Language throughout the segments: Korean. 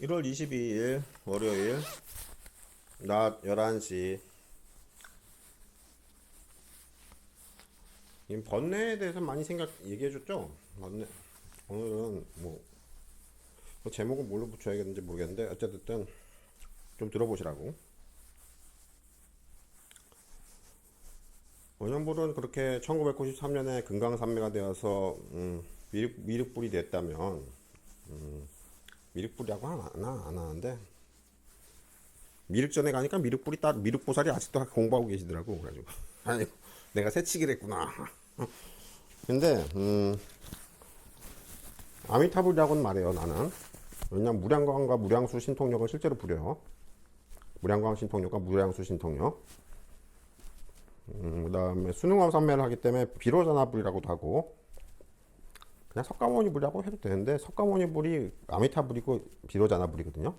1월 22일 월요일 낮 11시. 이 번뇌에 대해서 많이 얘기해줬죠? 번뇌. 오늘은 그 제목은 뭘로 붙여야겠는지 모르겠는데 어쨌든 좀 들어보시라고. 원형불은 그렇게 1993년에 금강산매가 되어서 미륵불이 됐다면, 미륵불이라고 안 하는데, 미륵전에 가니까 미륵보살이 아직도 공부하고 계시더라고. 그래가지고 아니, 내가 새치기를 했구나. 근데 아미타불이라고는 말해요, 나는. 왜냐면 무량광과 무량수 신통력은 실제로 부려요. 무량광 신통력과 무량수 신통력. 그 다음에 수능암 산매를 하기 때문에 비로자나불이라고도 하고, 그냥 석가모니불이라고 해도 되는데, 석가모니불이 아미타불이고 비로자나불이거든요.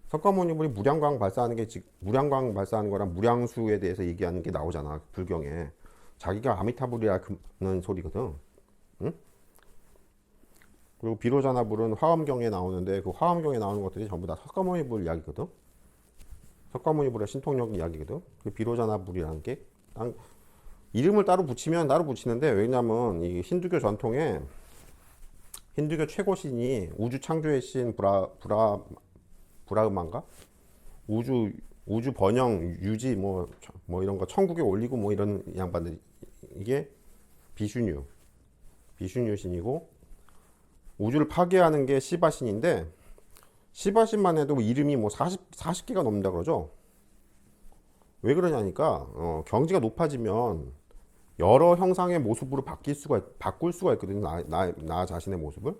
석가모니불이 무량광 발사하는 게 무량광 발사하는 거랑 무량수에 대해서 얘기하는 게 나오잖아, 불경에. 자기가 아미타불이라는 소리거든. 응? 그리고 비로자나불은 화엄경에 나오는데, 그 화엄경에 나오는 것들이 전부 다 석가모니불 이야기거든. 석가모니불의 신통력 이야기거든. 그 비로자나불이라는 게 이름을 따로 붙이는데, 왜냐면 이 힌두교 전통에 힌두교 최고 신이 우주 창조의 신 브라흐만가, 우주 번영 유지 뭐 이런 거 천국에 올리고 뭐 이런 양반들, 이게 비슈뉴 신이고, 우주를 파괴하는 게 시바 신인데, 시바 신만 해도 이름이 뭐 40개가 넘는다 그러죠. 왜 그러냐니까, 경지가 높아지면 여러 형상의 모습으로 바꿀 수가 있거든요. 나 자신의 모습을.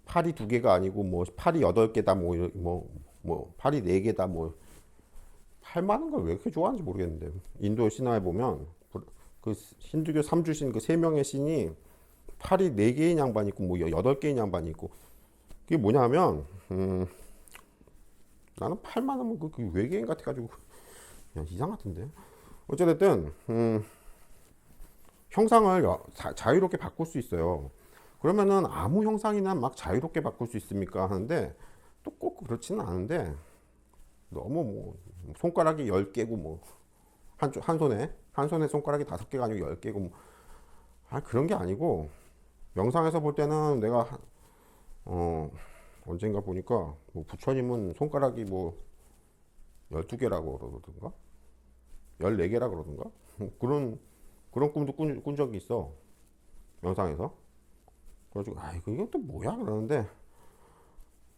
팔이 2개가 아니고 뭐 팔이 8개다 뭐 팔이 4개다 뭐. 팔 많은 걸 왜 이렇게 좋아하는지 모르겠는데, 인도 신화에 보면 그 힌두교 3주신 그 3명의 신이 팔이 4개인 양반이 있고 뭐 8개인 양반이 있고. 그게 뭐냐면, 나는 팔 많으면 그 외계인 같아가지고 그냥 이상 같은데. 어쨌든 형상을 자유롭게 바꿀 수 있어요. 그러면은 아무 형상이나 막 자유롭게 바꿀 수 있습니까 하는데, 또 꼭 그렇지는 않은데, 너무 뭐 손가락이 10개고 뭐 한 손에 손가락이 5개가 아니고 10개고 뭐, 그런 게 아니고, 영상에서 볼 때는 내가 언젠가 보니까 뭐 부처님은 손가락이 뭐 12개라고 그러던가 14개라 그러던가 그런 꿈도 꾼 적이 있어, 영상에서. 그래가지고 이게 또 뭐야 그러는데,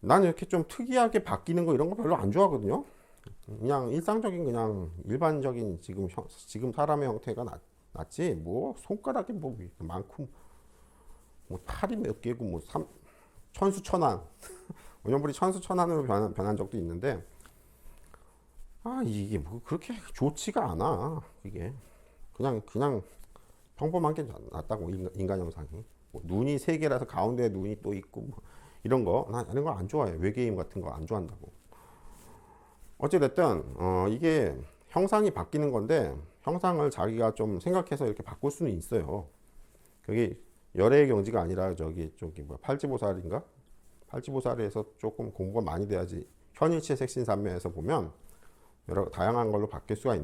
난 이렇게 좀 특이하게 바뀌는 거 이런 거 별로 안 좋아하거든요. 그냥 일상적인, 그냥 일반적인 지금 사람의 형태가 낫지, 뭐 손가락이 뭐 많고 뭐 팔이 몇 개고 뭐 천수천안. 원형불이 천수천안으로 변한 적도 있는데, 이게 뭐 그렇게 좋지가 않아. 이게 그냥 평범한 게 낫다고, 인간 형상이. 뭐 눈이 3개라서 가운데에 눈이 또 있고 뭐 이런 거, 나 이런 거 안 좋아해. 외계인 같은 거 안 좋아한다고. 어찌됐든 이게 형상이 바뀌는 건데, 형상을 자기가 좀 생각해서 이렇게 바꿀 수는 있어요. 그게 열애의 경지가 아니라 저기 뭐 팔지보살인가? 팔지보살에서 조금 공부가 많이 돼야지. 현일치의 색신산매에서 보면 여러 다양한 걸로 바뀔 수가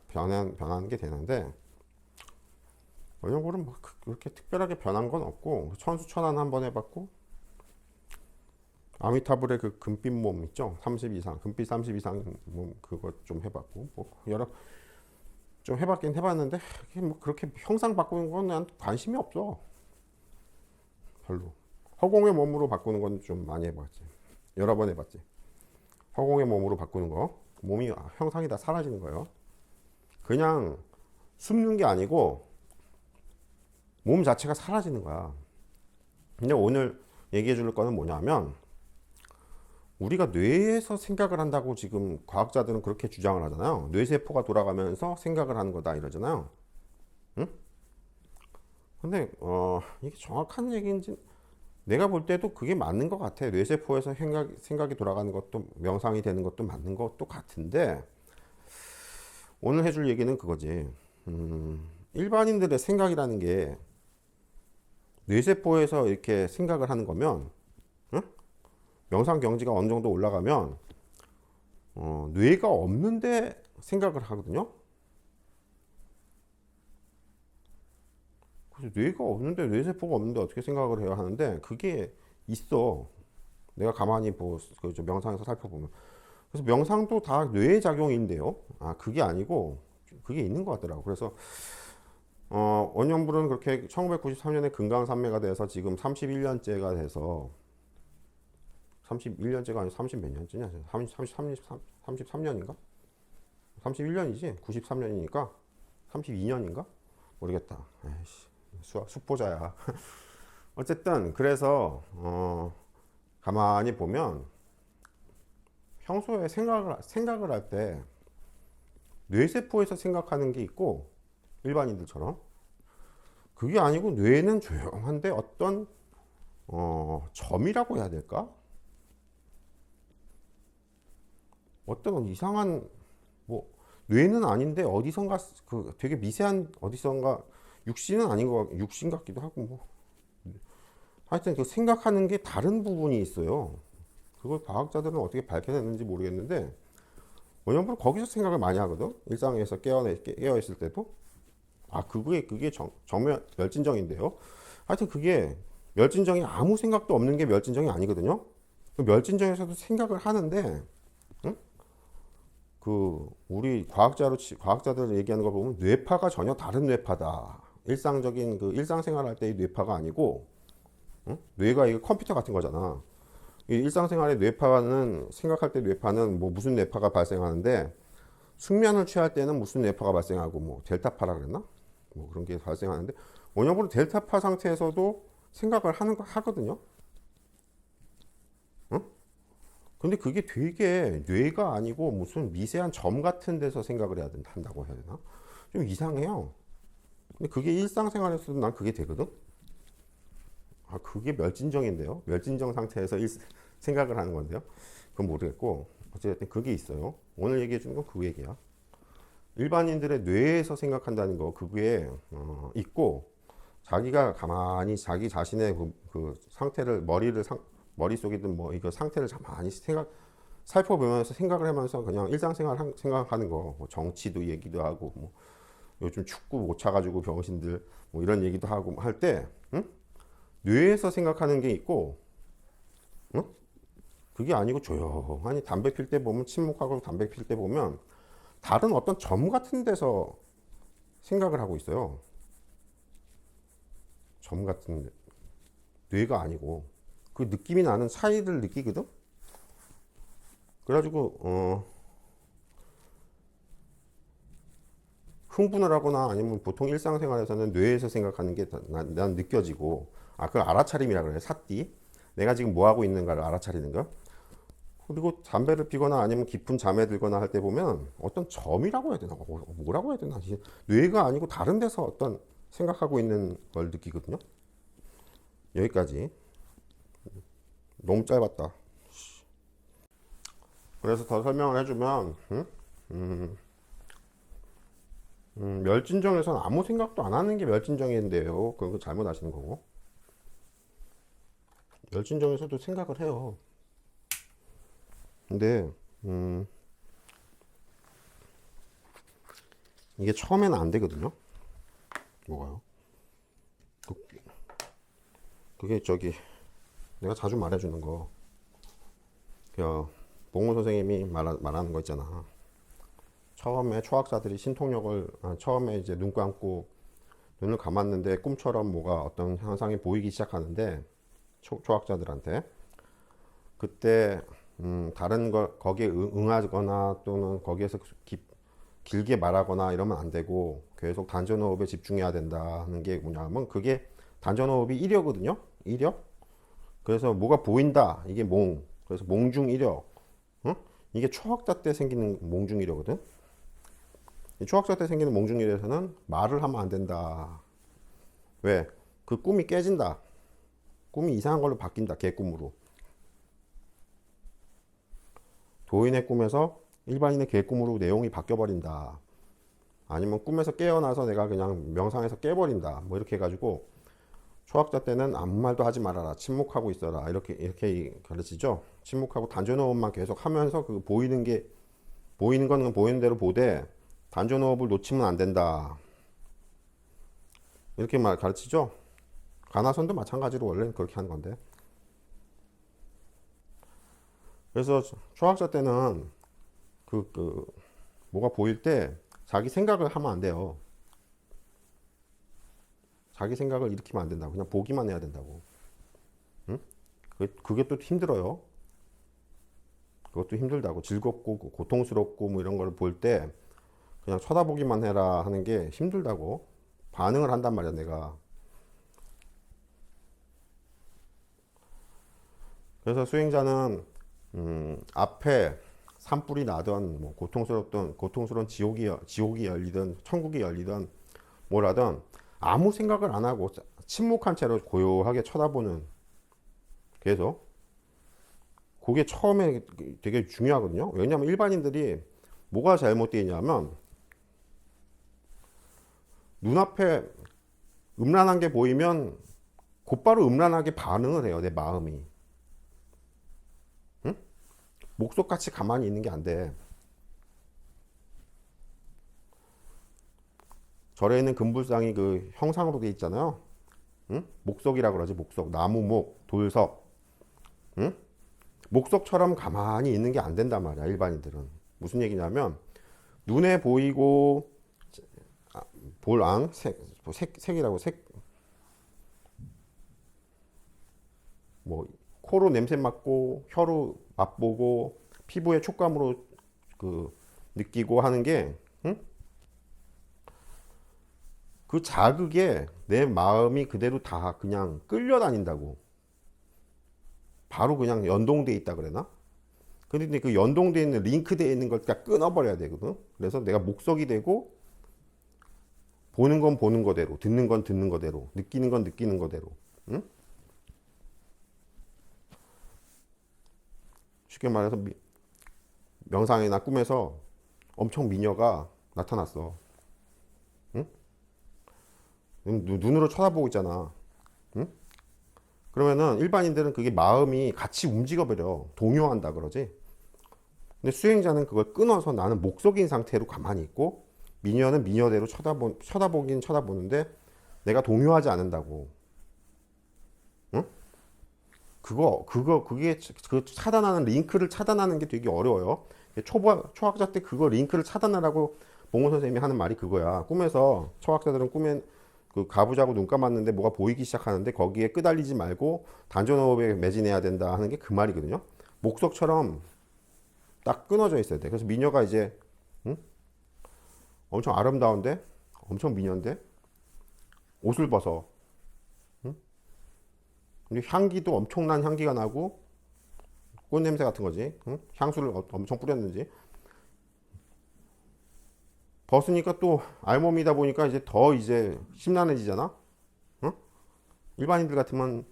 변하는 게 되는데, 원형불은 뭐 그렇게 특별하게 변한 건 없고, 천수천안 한번 해봤고, 아미타불의 그 금빛 몸 있죠, 30 이상 금빛 30 이상 몸, 그거 좀 해봤고, 뭐 여러 좀 해봤긴 해봤는데, 뭐 그렇게 형상 바꾸는 건 난 관심이 없어, 별로. 허공의 몸으로 바꾸는 건 좀 많이 해봤지, 여러 번 해봤지. 허공의 몸으로 바꾸는 거, 몸이 형상이 다 사라지는 거예요. 그냥 숨는 게 아니고 몸 자체가 사라지는 거야. 근데 오늘 얘기해 줄 거는 뭐냐면, 우리가 뇌에서 생각을 한다고 지금 과학자들은 그렇게 주장을 하잖아요. 뇌세포가 돌아가면서 생각을 하는 거다 이러잖아요. 응? 근데 이게 정확한 얘기인지, 내가 볼 때도 그게 맞는 것 같아. 뇌세포에서 생각이 돌아가는 것도, 명상이 되는 것도 맞는 것도 같은데, 오늘 해줄 얘기는 그거지. 일반인들의 생각이라는 게 뇌세포에서 이렇게 생각을 하는 거면, 응? 명상 경지가 어느 정도 올라가면 뇌가 없는데 생각을 하거든요. 그래서 뇌가 없는데 뇌세포가 없는데 어떻게 생각을 해야 하는데 그게 있어. 내가 가만히 명상에서 살펴보면. 그래서 명상도 다 뇌의 작용인데요. 아, 그게 아니고 그게 있는 것 같더라고. 그래서 원영불은 그렇게 1993년에 금강산매가 돼서 지금 31년째가 돼서 31년째가 아니고 30 몇 년째냐? 33년인가? 31년이지? 93년이니까 32년인가? 모르겠다. 에이씨, 숙보자야. 어쨌든 그래서 가만히 보면 평소에 생각을 할 때 뇌세포에서 생각하는 게 있고 일반인들처럼 그게 아니고 뇌는 조용한데 어떤 점이라고 해야 될까? 어떤 이상한 뭐 뇌는 아닌데 어디선가 그 되게 미세한 어디선가 육신은 아닌 거 육신 같기도 하고 뭐 하여튼 그 생각하는 게 다른 부분이 있어요. 그걸 과학자들은 어떻게 밝혀냈는지 모르겠는데 원영불은 거기서 생각을 많이 하거든. 일상에서 깨어 있을 때도 아 그게 정면 멸진정인데요. 하여튼 그게 멸진정이 아무 생각도 없는 게 멸진정이 아니거든요. 그 멸진정에서도 생각을 하는데 응? 그 우리 과학자들 얘기하는 거 보면 뇌파가 전혀 다른 뇌파다. 일상적인 그 일상생활 할 때의 뇌파가 아니고 응? 뇌가 이거 컴퓨터 같은 거잖아. 이 일상생활의 뇌파는 생각할 때 뇌파는 뭐 무슨 뇌파가 발생하는데 숙면을 취할 때는 무슨 뇌파가 발생하고 뭐 델타파라 그랬나? 뭐 그런 게 발생하는데 원형으로 델타파 상태에서도 생각을 하거든요. 응? 근데 그게 되게 뇌가 아니고 무슨 미세한 점 같은 데서 생각을 한다고 해야 되나? 좀 이상해요. 근데 그게 일상생활에서도 난 그게 되거든. 아, 그게 멸진정인데요. 멸진정 상태에서 생각을 하는 건데요. 그건 모르겠고 어쨌든 그게 있어요. 오늘 얘기해 주는 건 그 얘기야. 일반인들의 뇌에서 생각한다는 거 그게 있고 자기가 가만히 자기 자신의 그 상태를 머릿속이든 뭐 이거 상태를 가만히 살펴보면서 생각을 하면서 그냥 일상생활 생각하는 거 뭐 정치도 얘기도 하고 뭐 요즘 축구 못 차가지고 병신들 뭐 이런 얘기도 하고 할 때 응? 뇌에서 생각하는 게 있고 응? 그게 아니고 조용하니 담배 필 때 보면 침묵하고 담배 필 때 보면 다른 어떤 점 같은 데서 생각을 하고 있어요. 점 같은 데. 뇌가 아니고 그 느낌이 나는 차이를 느끼거든. 그래가지고 흥분을 하거나 아니면 보통 일상생활에서는 뇌에서 생각하는 게 난 느껴지고 아 그걸 알아차림이라 그래. 삿띠. 내가 지금 뭐 하고 있는가를 알아차리는 거. 그리고 담배를 피거나 아니면 깊은 잠에 들거나 할 때 보면 어떤 점이라고 해야 되나 뭐라고 해야 되나 뇌가 아니고 다른 데서 어떤 생각하고 있는 걸 느끼거든요. 여기까지. 너무 짧았다. 그래서 더 설명을 해주면 멸진정에서는 아무 생각도 안 하는 게 멸진정인데요. 그건 잘못 아시는 거고. 멸진정에서도 생각을 해요. 근데 이게 처음에는 안 되거든요. 뭐가요? 그게 저기 내가 자주 말해주는 거. 봉우 선생님이 말하는 거 있잖아. 처음에 초학자들이 처음에 이제 눈 감고 눈을 감았는데 꿈처럼 뭐가 어떤 현상이 보이기 시작하는데 초학자들한테 그때 다른 걸 거기에 응하거나 또는 거기에서 길게 말하거나 이러면 안 되고 계속 단전호흡에 집중해야 된다는 게 뭐냐면 그게 단전호흡이 1력거든요. 1력. 그래서 뭐가 보인다. 이게 그래서 몽중이력. 응? 이게 초학자 때 생기는 몽중이력거든. 초학자 때 생기는 몽중이력에서는 말을 하면 안 된다. 왜? 그 꿈이 깨진다. 꿈이 이상한 걸로 바뀐다. 개꿈으로. 도인의 꿈에서 일반인의 개꿈으로 내용이 바뀌어버린다. 아니면 꿈에서 깨어나서 내가 그냥 명상에서 깨버린다. 뭐 이렇게 해가지고 초학자 때는 아무 말도 하지 말아라. 침묵하고 있어라. 이렇게 가르치죠. 침묵하고 단전호흡만 계속 하면서 그 보이는 건 보이는 대로 보되 단전호흡을 놓치면 안 된다. 이렇게 말 가르치죠. 가나선도 마찬가지로 원래는 그렇게 하는 건데. 그래서 초학자 때는 뭐가 보일 때 자기 생각을 하면 안 돼요. 자기 생각을 일으키면 안 된다고. 그냥 보기만 해야 된다고. 응? 그게 또 힘들어요. 그것도 힘들다고. 즐겁고 고통스럽고 뭐 이런 걸 볼 때 그냥 쳐다보기만 해라 하는 게 힘들다고. 반응을 한단 말이야, 내가. 그래서 수행자는 앞에 산불이 나든 뭐 고통스러운 지옥이 열리든 천국이 열리든 뭐라든 아무 생각을 안 하고 침묵한 채로 고요하게 쳐다보는, 계속 그게 처음에 되게 중요하거든요. 왜냐하면 일반인들이 뭐가 잘못되어 있냐면 눈앞에 음란한 게 보이면 곧바로 음란하게 반응을 해요. 내 마음이. 응? 목석같이 가만히 있는 게 안 돼. 절에 있는 금불상이 그 형상으로 돼 있잖아요. 응? 목석이라 그러지. 목석. 나무목, 돌석. 응? 목석처럼 가만히 있는 게 안 된단 말이야, 일반인들은. 무슨 얘기냐면 눈에 보이고 볼앙 색이라고 뭐 코로 냄새 맡고 혀로 맛보고 피부의 촉감으로 느끼고 하는 게, 응? 그 자극에 내 마음이 그대로 다 그냥 끌려다닌다고. 바로 그냥 연동돼 있다 그래나? 근데 그 연동돼 있는 링크돼 있는 걸 다 끊어버려야 되거든. 그래서 내가 목석이 되고 보는 건 보는 거대로, 듣는 건 듣는 거대로, 느끼는 건 느끼는 거대로. 응? 쉽게 말해서 명상이나 꿈에서 엄청 미녀가 나타났어. 응? 눈으로 쳐다보고 있잖아. 응? 그러면은 일반인들은 그게 마음이 같이 움직여버려. 동요한다 그러지. 근데 수행자는 그걸 끊어서 나는 목석인 상태로 가만히 있고, 미녀는 미녀대로 쳐다보긴 쳐다보는데 내가 동요하지 않는다고. 응? 그게 그 차단하는 링크를 차단하는 게 되게 어려워요. 초학자 때 그거 링크를 차단하라고 봉호 선생님이 하는 말이 그거야. 꿈에서 초학자들은 꿈에 그 가부자고 눈 감았는데 뭐가 보이기 시작하는데 거기에 끄달리지 말고 단전호흡에 매진해야 된다 하는 게 그 말이거든요. 목석처럼 딱 끊어져 있어야 돼. 그래서 미녀가 이제, 응? 엄청 아름다운데, 엄청 미녀인데 옷을 벗어. 응? 근데 향기도 엄청난 향기가 나고 꽃 냄새 같은 거지. 응? 향수를 엄청 뿌렸는지. 벗으니까 또 알몸이다 보니까 이제 더 이제 심란해지잖아. 응? 일반인들 같으면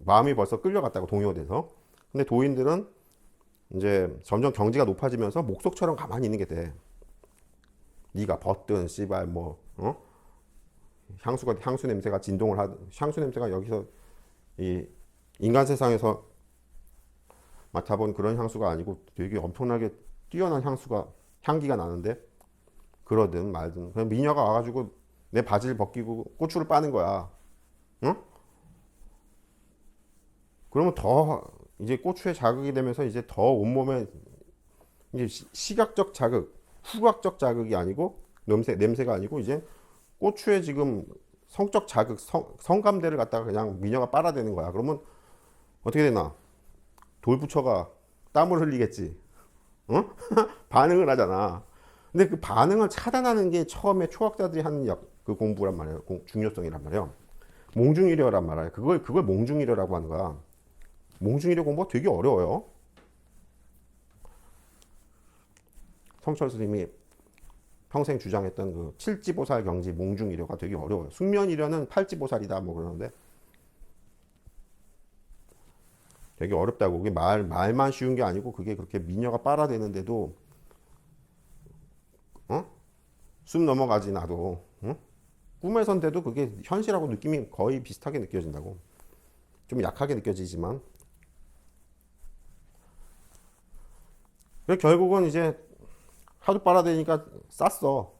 마음이 벌써 끌려갔다고, 동요돼서. 근데 도인들은 이제 점점 경지가 높아지면서 목석처럼 가만히 있는 게 돼. 네가 벗든 씨발 뭐 향수 냄새가 진동을 하든, 향수 냄새가 여기서 이 인간 세상에서 맡아본 그런 향수가 아니고 되게 엄청나게 뛰어난 향기가 나는데, 그러든 말든 그냥 미녀가 와가지고 내 바지를 벗기고 고추를 빠는 거야. 응? 그러면 더 이제 고추에 자극이 되면서 이제 더 온몸에 이제 시각적 자극, 후각적 자극이 아니고 냄새가 아니고 이제 고추에 지금 성적 자극, 성감대를 갖다가 그냥 미녀가 빨아대는 거야. 그러면 어떻게 되나? 돌부처가 땀을 흘리겠지. 어? 반응을 하잖아. 근데 그 반응을 차단하는 게 처음에 초학자들이 하는 그 공부란 말이에요. 중요성이란 말이에요. 몽중일여란 말이에요. 그걸 몽중일여라고 하는 거야. 몽중일여 공부가 되게 어려워요. 성철 스님이 평생 주장했던 그 칠지보살 경지 몽중일여가 되게 어려워요. 숙면일여는 팔지보살이다 뭐 그러는데 되게 어렵다고. 그게 말만 쉬운 게 아니고 그게 그렇게 미녀가 빨아대는데도, 어? 숨 넘어가지 나도. 응? 꿈에선데도 그게 현실하고 느낌이 거의 비슷하게 느껴진다고. 좀 약하게 느껴지지만. 결국은 이제 하도 빨아대니까 쌌어.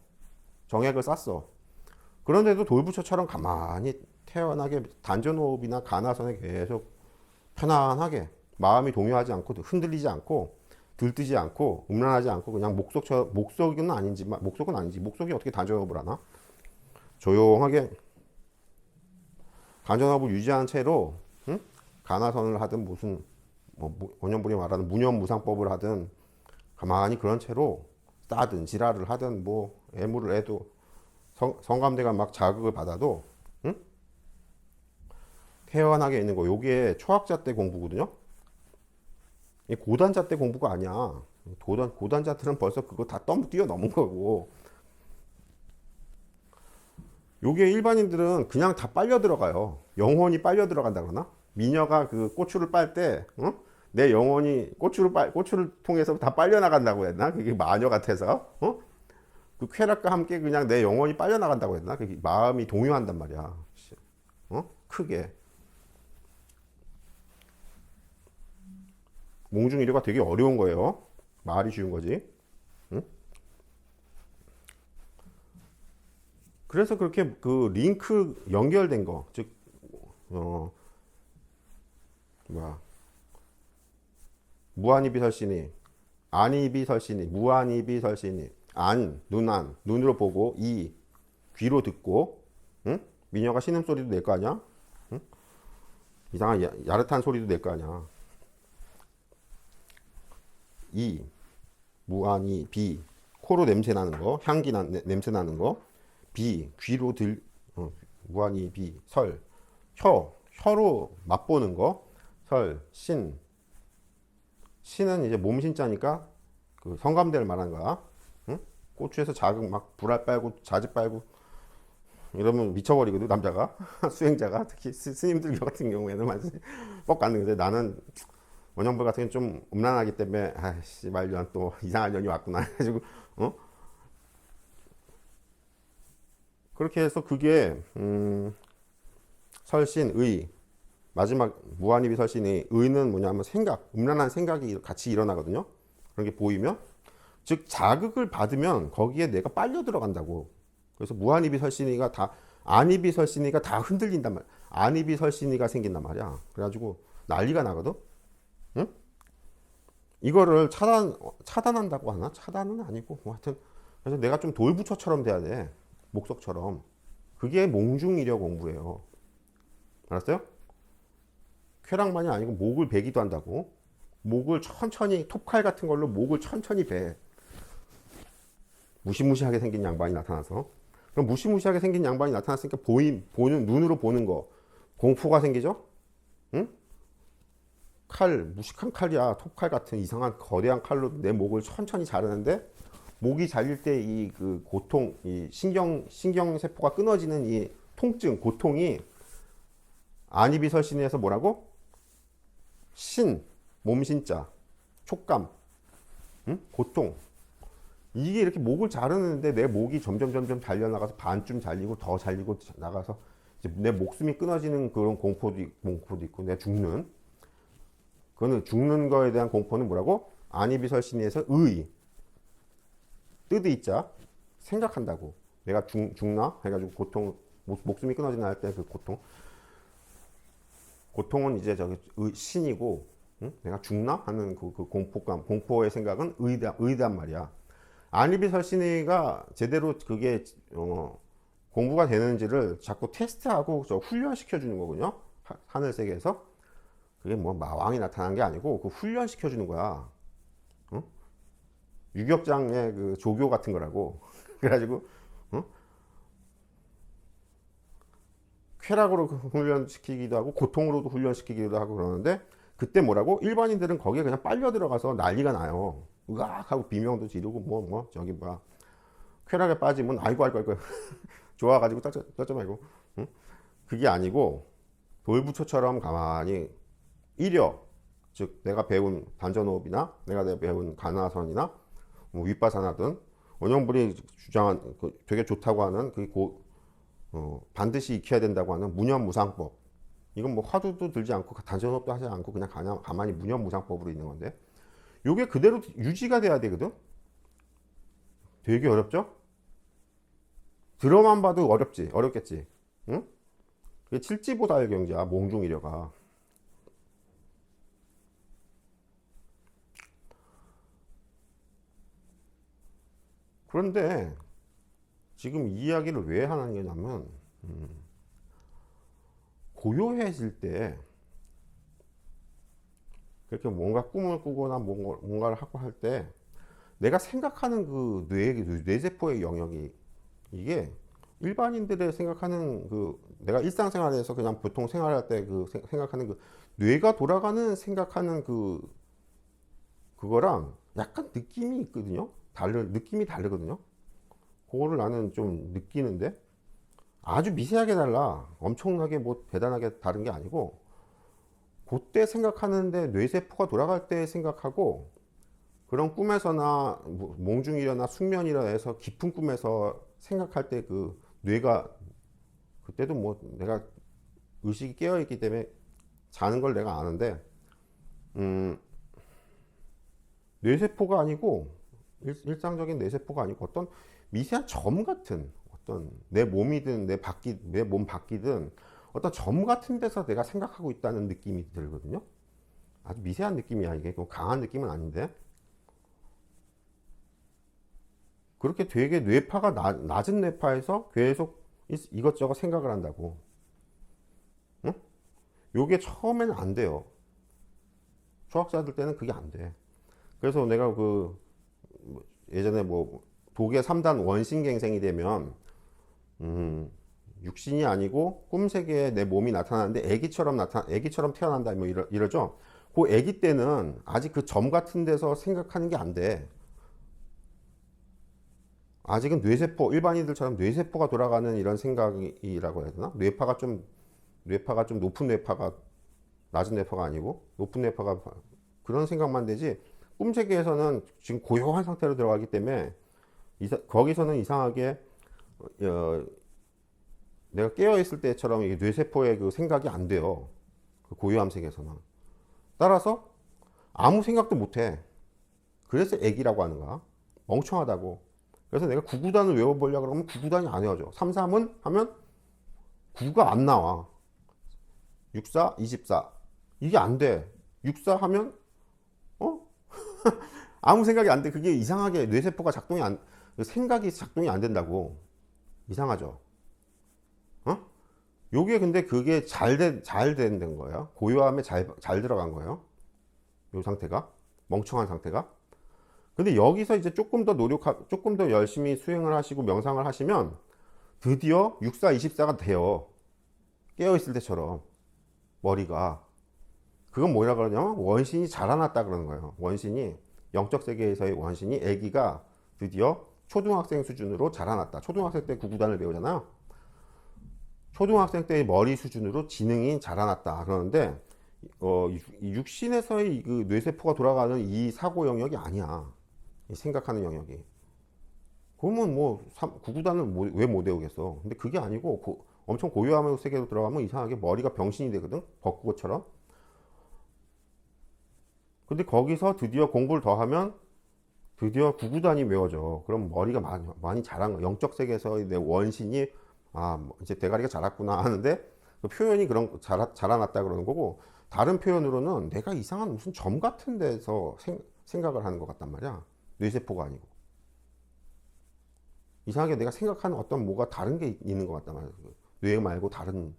정액을 쌌어. 그런데도 돌부처처럼 가만히 태연하게 단전호흡이나 가나선에 계속 편안하게 마음이 동요하지 않고 흔들리지 않고 들뜨지 않고 음란하지 않고 그냥 목석은 아닌지만 목석은 아니지. 목석이 어떻게 단전호흡을 하나? 조용하게 단전호흡을 유지한 채로 가나선을 하든 무슨 원년불이 말하는 무념무상법을 하든 가만히 그런 채로 싸든 지랄을 하든 애무를 해도 성감대가 막 자극을 받아도 태연하게 있는 거. 요게 초학자 때 공부거든요. 고단자 때 공부가 아니야. 고단자들은 벌써 그거 다 뛰어넘은 거고. 요게 일반인들은 그냥 다 빨려 들어가요. 영혼이 빨려 들어간다 그러나? 미녀가 그 고추를 빨 때, 내 영혼이 고추를 통해서 다 빨려 나간다고 했나? 그게 마녀 같아서, 그 쾌락과 함께 그냥 내 영혼이 빨려 나간다고 했나? 그게 마음이 동요한단 말이야. 크게. 몽중이류가 되게 어려운 거예요. 말이 쉬운 거지. 응? 그래서 그렇게 그 링크 연결된 거, 즉, 무한이비설신이, 안이비설신이, 무한이비설신이, 눈으로 보고, 귀로 듣고, 응? 미녀가 신음소리도 낼 거 아니야? 응? 이상한 야릇한 소리도 낼 거 아니야. 무한이, 코로 냄새 나는 거, 향기 냄새 나는 거, 귀로 무한이, 혀로 맛보는 거, 신은 이제 몸신자니까 그 성감대를 말하는 거야. 응? 고추에서 자극 막 불알 빨고 자지 빨고 이러면 미쳐버리거든 남자가. 수행자가 특히 스님들 같은 경우에는 완전히 뻑 갔는데 나는 원형불 같은 경우는 좀 음란하기 때문에 아씨 말년 또 이상한 년이 왔구나 해가지고 그렇게 해서 그게 설신의 마지막 무한입이 설신의 의는 뭐냐면 음란한 생각이 같이 일어나거든요. 그런 게 보이면 즉 자극을 받으면 거기에 내가 빨려 들어간다고. 그래서 무한입이 설신이가 다 안입이 설신이가 다 흔들린단 말이야. 안입이 설신이가 생긴단 말이야. 그래가지고 난리가 나거든. 응? 이거를 차단한다고 하나? 차단은 아니고 하여튼 그래서 내가 좀 돌부처처럼 돼야 돼. 목석처럼. 그게 몽중이려 공부예요. 알았어요? 쾌락만이 아니고 목을 베기도 한다고. 목을 천천히 톱칼 같은 걸로 목을 천천히 배. 무시무시하게 생긴 양반이 나타나서. 그럼 무시무시하게 생긴 양반이 나타났으니까 눈으로 보는 거. 공포가 생기죠? 응? 무식한 칼이야. 톱칼 같은 이상한 거대한 칼로 내 목을 천천히 자르는데 목이 잘릴 때 이 그 고통, 이 신경세포가 끊어지는 이 통증, 고통이 안이비설신에서 뭐라고? 몸신자, 촉감, 응? 고통. 이게 이렇게 목을 자르는데 내 목이 점점 잘려나가서 반쯤 잘리고 더 잘리고 나가서 이제 내 목숨이 끊어지는 그런 공포도 있고 내가 죽는. 그거는 죽는 거에 대한 공포는 뭐라고? 안이비설신에서 뜨드이자 생각한다고. 내가 죽나? 해가지고 고통, 목숨이 끊어지나 할 때 그 고통은 이제 신이고, 응? 내가 죽나? 하는 그 공포감, 공포의 생각은 의단 말이야. 안이비설신이가 제대로 그게, 공부가 되는지를 자꾸 테스트하고 훈련시켜주는 거군요. 하늘세계에서. 그게 마왕이 나타난 게 아니고, 그 훈련시켜주는 거야. 응? 유격장의 그 조교 같은 거라고. 그래가지고, 쾌락으로 훈련시키기도 하고 고통으로도 훈련시키기도 하고 그러는데 그때 뭐라고? 일반인들은 거기에 그냥 빨려 들어가서 난리가 나요. 으악 하고 비명도 지르고 저기 쾌락에 빠지면 아이고 좋아가지고 떠져 말고. 응? 그게 아니고 돌부처처럼 가만히 즉 내가 배운 단전호흡이나 내가 배운 가나선이나 윗바사나든 원형불이 주장한 되게 좋다고 하는 그 반드시 익혀야 된다고 하는 무념무상법. 이건 뭐 화두도 들지 않고 단전업도 하지 않고 그냥 가만히 무념무상법으로 있는 건데 요게 그대로 유지가 돼야 되거든. 되게 어렵죠? 들어만 봐도 어렵겠지. 응? 그게 칠지보살경지야, 몽중이려가. 그런데 지금 이 이야기를 왜 하는 게냐면 고요해질 때 그렇게 뭔가 꿈을 꾸거나 뭔가를 하고 할 때 내가 생각하는 그 뇌세포의 영역이 이게 일반인들의 생각하는 그 내가 일상생활에서 그냥 보통 생활할 때 그 생각하는 그 뇌가 돌아가는 생각하는 그거랑 약간 느낌이 있거든요. 느낌이 다르거든요. 그거를 나는 좀 느끼는데 아주 미세하게 달라. 엄청나게 뭐 대단하게 다른 게 아니고 그때 생각하는데 뇌세포가 돌아갈 때 생각하고 그런 꿈에서나 몽중이려나 숙면이라 해서 깊은 꿈에서 생각할 때 그 뇌가 그때도 뭐 내가 의식이 깨어 있기 때문에 자는 걸 내가 아는데 뇌세포가 아니고 일상적인 뇌세포가 아니고 어떤 미세한 점 같은 어떤 내 몸이든 내 몸 밖이든 어떤 점 같은 데서 내가 생각하고 있다는 느낌이 들거든요. 아주 미세한 느낌이야. 이게 강한 느낌은 아닌데 그렇게 되게 뇌파가 낮은 뇌파에서 계속 이것저것 생각을 한다고. 응? 요게 처음에는 안 돼요. 초학자들 때는 그게 안 돼. 그래서 내가 예전에 뭐 독의 3단 원신갱생이 되면 육신이 아니고 꿈세계에 내 몸이 나타나는데 애기처럼 태어난다 뭐 이러죠. 그 애기 때는 아직 그 점 같은 데서 생각하는 게 안 돼. 아직은 일반인들처럼 뇌세포가 돌아가는 이런 생각이라고 해야 되나? 뇌파가 좀 높은 뇌파가 낮은 뇌파가 아니고 높은 뇌파가 그런 생각만 되지. 꿈세계에서는 지금 고요한 상태로 들어가기 때문에 거기서는 이상하게 내가 깨어있을 때처럼 이게 뇌세포의 그 생각이 안 돼요. 그 고요함 세계에서는. 따라서 아무 생각도 못 해. 그래서 애기라고 하는 거야. 멍청하다고. 그래서 내가 9구단을 외워보려고 그러면 9구단이 안 외워져. 3, 3은 하면 9가 안 나와. 6, 4, 24. 이게 안 돼. 6, 4 하면, 어? 아무 생각이 안 돼. 그게 이상하게 뇌세포가 생각이 작동이 안 된다고. 이상하죠. 어? 요게 근데 그게 잘 된 거예요. 고요함에 잘 들어간 거예요. 요 상태가. 멍청한 상태가. 근데 여기서 이제 조금 더 열심히 수행을 하시고 명상을 하시면 드디어 64, 24가 돼요. 깨어있을 때처럼. 머리가. 그건 뭐라 그러냐면 원신이 자라났다 그러는 거예요. 원신이, 영적 세계에서의 원신이 아기가 드디어 초등학생 수준으로 자라났다. 초등학생 때 구구단을 배우잖아요. 초등학생 때의 머리 수준으로 지능이 자라났다 그러는데 육신에서의 그 뇌세포가 돌아가는 이 사고 영역이 아니야. 이 생각하는 영역이. 그러면 뭐 구구단을 왜 못 외우겠어. 근데 그게 아니고 엄청 고요한 세계로 들어가면 이상하게 머리가 병신이 되거든. 벚구것처럼. 근데 거기서 드디어 공부를 더 하면 드디어 구구단이 외워져. 그럼 머리가 많이 자란 거. 영적 세계에서의 내 원신이 뭐 이제 대가리가 자랐구나 하는데 그 표현이 자라났다 그러는 거고 다른 표현으로는 내가 이상한 무슨 점 같은 데서 생각을 하는 것 같단 말이야. 뇌세포가 아니고. 이상하게 내가 생각하는 어떤 뭐가 다른 게 있는 것 같단 말이야. 뇌 말고 다른,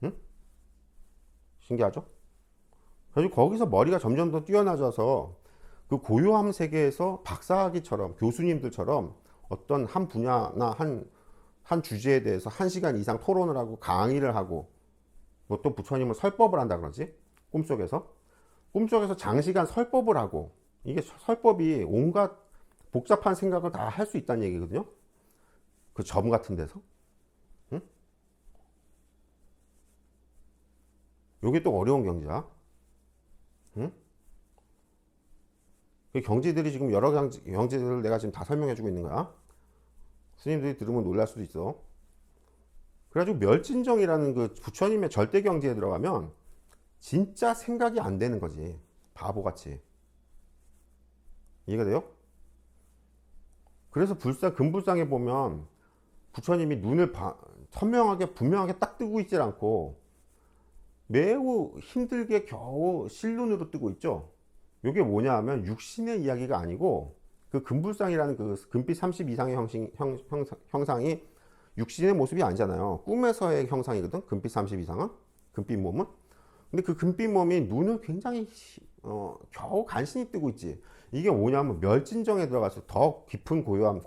응? 신기하죠? 그래서 거기서 머리가 점점 더 뛰어나져서 그 고요함 세계에서 박사학위처럼 교수님들처럼 어떤 한 분야나 한 주제에 대해서 1시간 이상 토론을 하고 강의를 하고 뭐 또 부처님은 설법을 한다 그러지 꿈속에서 장시간 설법을 하고 이게 설법이 온갖 복잡한 생각을 다 할 수 있다는 얘기거든요. 그 점 같은 데서. 응? 요게 또 어려운 경지야. 응? 그 경지들이 지금 여러 경지들을 내가 지금 다 설명해 주고 있는 거야. 스님들이 들으면 놀랄 수도 있어. 그래가지고 멸진정이라는 그 부처님의 절대 경지에 들어가면 진짜 생각이 안 되는 거지. 바보같이. 이해가 돼요? 그래서 금불상에 보면 부처님이 눈을 선명하게 분명하게 딱 뜨고 있질 않고 매우 힘들게 겨우 실눈으로 뜨고 있죠. 이게 뭐냐 하면 육신의 이야기가 아니고 그 금불상이라는 그 금빛 30 이상의 형상이 육신의 모습이 아니잖아요. 꿈에서의 형상이거든. 금빛 30 이상은 금빛 몸은. 근데 그 금빛 몸이 눈을 굉장히 겨우 간신히 뜨고 있지. 이게 뭐냐면 멸진정에 들어가서 더 깊은 고요함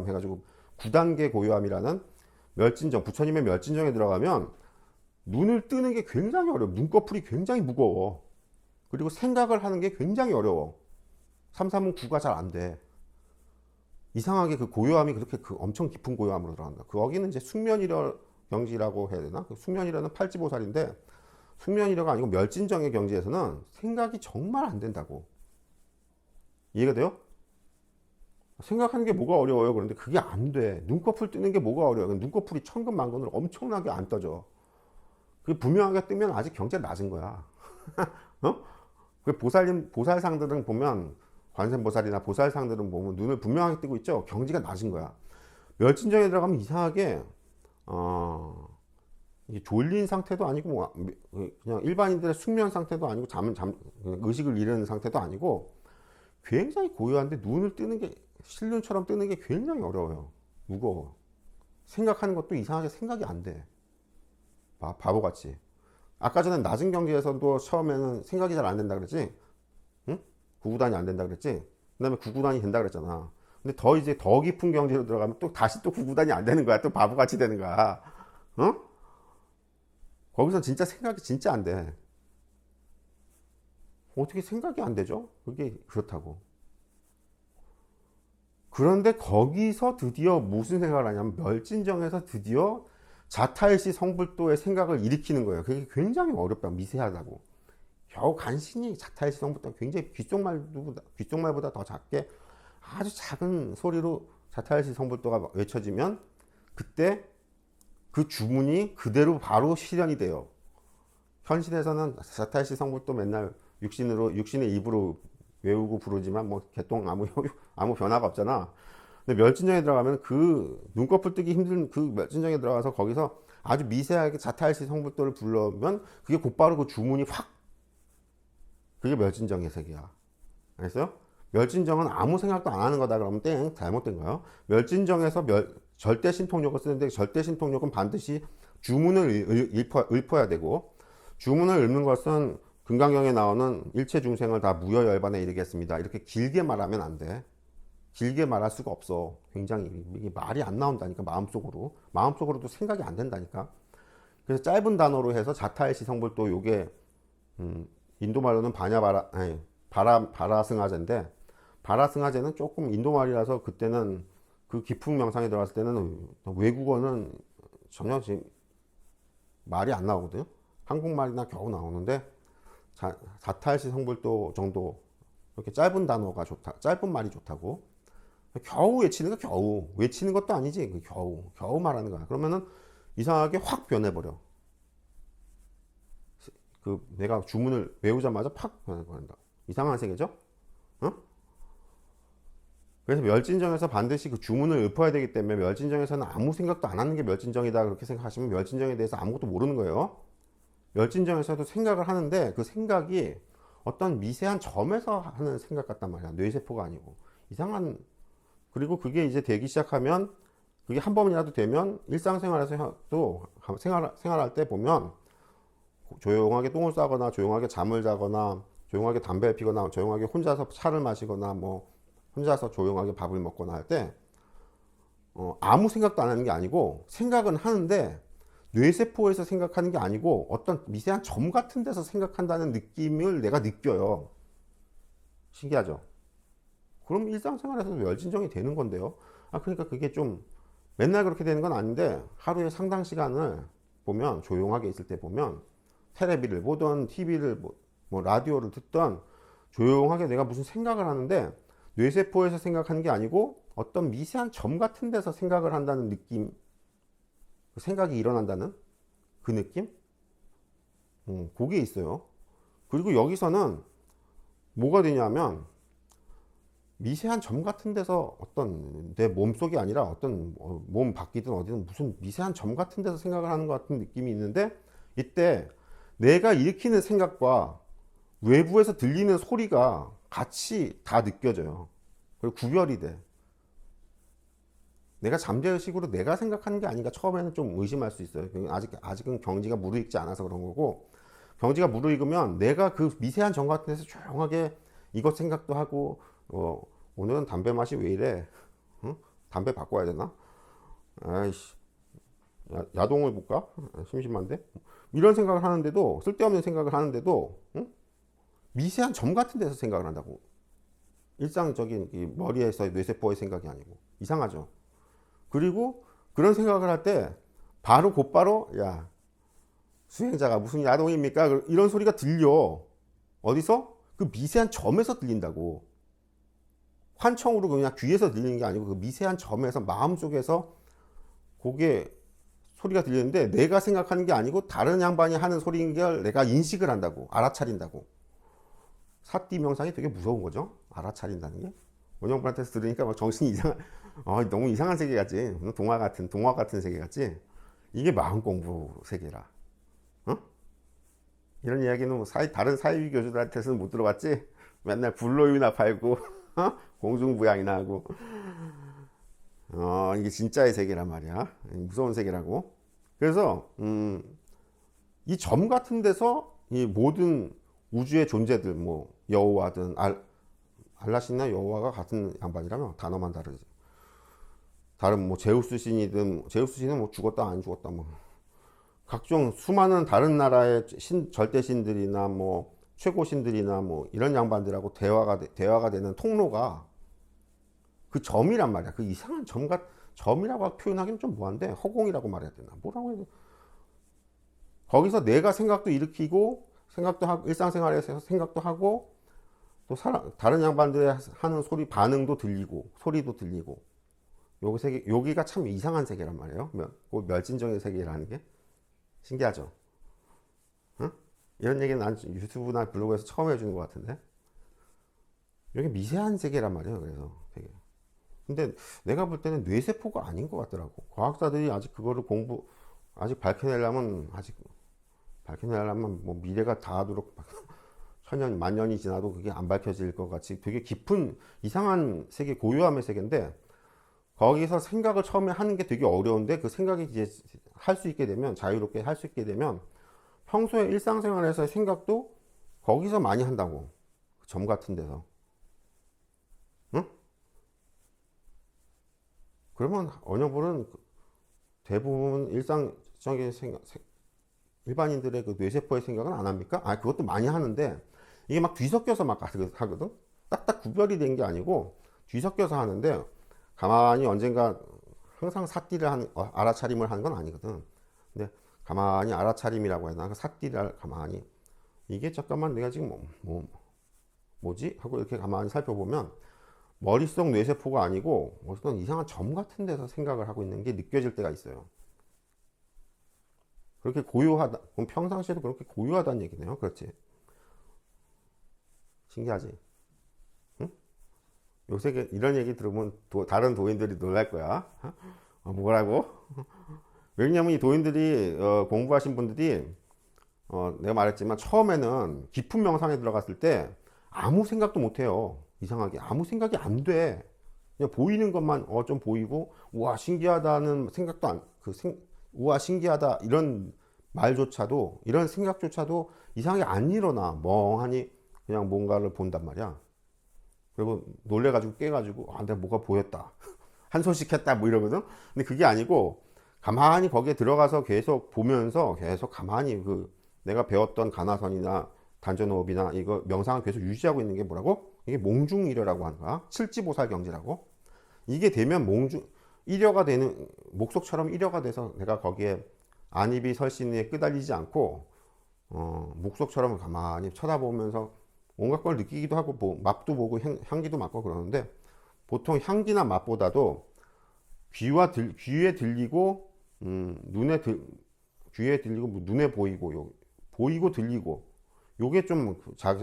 해가지고 9단계 고요함이라는 멸진정, 부처님의 멸진정에 들어가면 눈을 뜨는 게 굉장히 어려워. 눈꺼풀이 굉장히 무거워. 그리고 생각을 하는 게 굉장히 어려워. 339가 9가 잘 안 돼. 이상하게 그 고요함이 그렇게 그 엄청 깊은 고요함으로 들어간다. 거기는 이제 숙면이려 경지라고 해야 되나? 그 숙면이려는 팔지보살인데 숙면이려가 아니고 멸진정의 경지에서는 생각이 정말 안 된다고. 이해가 돼요? 생각하는 게 뭐가 어려워요? 그런데 그게 안 돼. 눈꺼풀 뜨는 게 뭐가 어려워요? 눈꺼풀이 천근만근으로 엄청나게 안 떠져. 그게 분명하게 뜨면 아직 경지가 낮은 거야. 어? 그 보살상들은 보면 관세음보살이나 보살상들은 보면 눈을 분명하게 뜨고 있죠. 경지가 낮은 거야. 멸진정에 들어가면 이상하게 이게 졸린 상태도 아니고 뭐 그냥 일반인들의 숙면 상태도 아니고 의식을 잃은 상태도 아니고 굉장히 고요한데 눈을 뜨는 게 실눈처럼 뜨는 게 굉장히 어려워요. 무거워. 생각하는 것도 이상하게 생각이 안 돼. 바보같이. 아까 전에 낮은 경지에서도 처음에는 생각이 잘 안 된다 그랬지? 응? 구구단이 안 된다 그랬지? 그 다음에 구구단이 된다 그랬잖아. 근데 이제 더 깊은 경지로 들어가면 또 다시 또 구구단이 안 되는 거야. 또 바보같이 되는 거야. 어? 거기서 진짜 생각이 진짜 안 돼. 어떻게 생각이 안 되죠? 그게 그렇다고. 그런데 거기서 드디어 무슨 생각을 하냐면 멸진정에서 드디어 자타일시 성불도의 생각을 일으키는 거예요. 그게 굉장히 어렵다. 미세하다고. 겨우 간신히 자타일시 성불도가 굉장히 귓속말보다 더 작게 아주 작은 소리로 자타일시 성불도가 외쳐지면 그때 그 주문이 그대로 바로 실현이 돼요. 현실에서는 자타일시 성불도 맨날 육신의 입으로 외우고 부르지만 뭐 개똥 아무 변화가 없잖아. 근데 멸진정에 들어가면 그 눈꺼풀 뜨기 힘든 그 멸진정에 들어가서 거기서 아주 미세하게 자타일시 성불도를 불러면 그게 곧바로 그 주문이 확, 그게 멸진정의 세계야. 알겠어요? 멸진정은 아무 생각도 안 하는 거다 그러면 땡, 잘못된 거예요. 멸진정에서 절대 신통력을 쓰는데 절대 신통력은 반드시 주문을 읊어야 되고, 주문을 읊는 것은 금강경에 나오는 일체 중생을 다 무여열반에 이르겠습니다. 이렇게 길게 말하면 안 돼. 길게 말할 수가 없어. 굉장히 이게 말이 안 나온다니까. 마음속으로도 생각이 안 된다니까. 그래서 짧은 단어로 해서 자타일시 성불도 요게 인도말로는 바라승하제인데, 바라승하제는 조금 인도말이라서 그때는 그 깊은 명상에 들어갔을 때는 외국어는 전혀 지금 말이 안 나오거든요. 한국말이나 겨우 나오는데 자타일시 성불도 정도 이렇게 짧은 단어가 좋다. 짧은 말이 좋다고. 겨우 외치는 거, 겨우 외치는 것도 아니지. 겨우 말하는 거야. 그러면은 이상하게 확 변해버려. 그 내가 주문을 외우자마자 팍 변해버린다. 이상한 세계죠? 어? 그래서 멸진정에서 반드시 그 주문을 읊어야 되기 때문에 멸진정에서는 아무 생각도 안 하는 게 멸진정이다 그렇게 생각하시면 멸진정에 대해서 아무것도 모르는 거예요. 멸진정에서도 생각을 하는데 그 생각이 어떤 미세한 점에서 하는 생각 같단 말이야. 뇌세포가 아니고. 이상한. 그리고 그게 이제 되기 시작하면, 그게 한 번이라도 되면 일상생활에서도 생활할 때 보면 조용하게 똥을 싸거나 조용하게 잠을 자거나 조용하게 담배를 피거나 조용하게 혼자서 차를 마시거나 뭐 혼자서 조용하게 밥을 먹거나 할 때 아무 생각도 안 하는 게 아니고 생각은 하는데 뇌세포에서 생각하는 게 아니고 어떤 미세한 점 같은 데서 생각한다는 느낌을 내가 느껴요. 신기하죠? 그럼 일상생활에서도 멸진정이 되는 건데요. 그러니까 그게 좀 맨날 그렇게 되는 건 아닌데 하루에 상당 시간을 보면, 조용하게 있을 때 보면 테레비를 보던 TV를 뭐 라디오를 듣던 조용하게 내가 무슨 생각을 하는데 뇌세포에서 생각하는 게 아니고 어떤 미세한 점 같은 데서 생각을 한다는 느낌. 생각이 일어난다는 그 느낌? 그게 있어요. 그리고 여기서는 뭐가 되냐면 미세한 점 같은 데서 어떤 내 몸속이 아니라 어떤 몸 밖이든 어디든 무슨 미세한 점 같은 데서 생각을 하는 것 같은 느낌이 있는데, 이때 내가 일으키는 생각과 외부에서 들리는 소리가 같이 다 느껴져요. 그리고 구별이 돼. 내가 잠재의식으로 내가 생각하는 게 아닌가 처음에는 좀 의심할 수 있어요. 아직은 경지가 무르익지 않아서 그런 거고, 경지가 무르익으면 내가 그 미세한 점 같은 데서 조용하게 이것 생각도 하고, 오늘은 담배 맛이 왜 이래? 응? 담배 바꿔야 되나? 아이씨, 야동을 볼까? 심심한데? 이런 생각을 하는데도, 쓸데없는 생각을 하는데도, 응? 미세한 점 같은 데서 생각을 한다고. 일상적인 이 머리에서 뇌세포의 생각이 아니고. 이상하죠? 그리고 그런 생각을 할 때 바로 곧바로 야, 수행자가 무슨 야동입니까? 이런 소리가 들려. 어디서? 그 미세한 점에서 들린다고. 환청으로 그냥 귀에서 들리는 게 아니고 그 미세한 점에서 마음속에서 그게 소리가 들리는데, 내가 생각하는 게 아니고 다른 양반이 하는 소리인 걸 내가 인식을 한다고. 알아차린다고. 사띠 명상이 되게 무서운 거죠. 알아차린다는 게. 원영분한테서 들으니까 막 정신이 너무 이상한 세계 같지. 동화 같은 세계 같지. 이게 마음 공부 세계라. 어? 이런 이야기는 뭐 다른 사이비 교주들한테서는 못 들어봤지. 맨날 불로유나 팔고 공중부양이나 하고. 이게 진짜의 세계란 말이야. 무서운 세계라고. 그래서 이 점 같은 데서 이 모든 우주의 존재들, 뭐 여호와든 알라신이나 여호와가 같은 양반이라면 단어만 다르지. 다른 뭐 제우스 신이든, 제우스 신은 뭐 죽었다 안 죽었다 뭐 각종 수많은 다른 나라의 절대 신들이나 뭐 최고 신들이나 뭐 이런 양반들하고 대화가 되는 통로가 그 점이란 말이야. 그 이상한 점이라고 표현하기는 좀 뭐한데, 허공이라고 말해야 되나, 뭐라고 해야 되나. 거기서 내가 생각도 일으키고, 생각도 하고, 일상생활에서 생각도 하고, 또 다른 양반들의 하는 소리 반응도 들리고, 소리도 들리고. 여기가 참 이상한 세계란 말이에요. 멸진정의 세계라는 게 신기하죠. 응? 이런 얘기는 난 유튜브나 블로그에서 처음 해주는 것 같은데, 여기 미세한 세계란 말이에요. 그래서 되게. 근데 내가 볼 때는 뇌세포가 아닌 것 같더라고. 과학자들이 아직 그거를 아직 밝혀내려면 뭐 미래가 닿도록 천년 만년이 지나도 그게 안 밝혀질 것 같이 되게 깊은 이상한 세계, 고요함의 세계인데, 거기서 생각을 처음에 하는 게 되게 어려운데, 그 생각이 이제 할 수 있게 되면, 자유롭게 할 수 있게 되면 평소에 일상생활에서의 생각도 거기서 많이 한다고. 점 같은 데서. 응? 그러면 언어볼은 대부분 일상적인 일반인들의 그 뇌세포의 생각은 안 합니까? 그것도 많이 하는데, 이게 막 뒤섞여서 막 하거든? 딱딱 구별이 된 게 아니고 뒤섞여서 하는데, 가만히 언젠가 항상 알아차림을 하는 건 아니거든. 근데 가만히 알아차림이라고 해야 되나? 삿띠를 가만히. 이게 잠깐만 내가 지금 뭐지? 하고 이렇게 가만히 살펴보면 머릿속 뇌세포가 아니고 어떤 이상한 점 같은 데서 생각을 하고 있는 게 느껴질 때가 있어요. 그렇게 고요하다. 그럼 평상시에도 그렇게 고요하다는 얘기네요. 그렇지? 신기하지? 응? 요새 이런 얘기 들으면 다른 도인들이 놀랄 거야. 뭐라고? 왜냐면 이 도인들이 공부하신 분들이 내가 말했지만 처음에는 깊은 명상에 들어갔을 때 아무 생각도 못 해요. 이상하게 아무 생각이 안 돼. 그냥 보이는 것만 좀 보이고, 우와 신기하다는 생각도 우와 신기하다 이런 말조차도, 이런 생각조차도 이상하게 안 일어나. 멍하니 그냥 뭔가를 본단 말이야. 그리고 놀래가지고 깨가지고 내가 뭐가 보였다 한 소식 했다 뭐 이러거든. 근데 그게 아니고 가만히 거기에 들어가서 계속 보면서 계속 가만히 내가 배웠던 가나선이나 단전호흡이나 이거 명상을 계속 유지하고 있는 게 뭐라고? 이게 몽중일여라고 하는 거야. 칠지보살 경지라고. 이게 되면 일여가 되는, 목속처럼 일여가 돼서 내가 거기에 안입이 설신에 끄달리지 않고 목속처럼 가만히 쳐다보면서 온갖 걸 느끼기도 하고 맛도 보고 향기도 맡고 그러는데, 보통 향기나 맛보다도 귀에 들리고 귀에 들리고 눈에 보이고 보이고 들리고 요게 좀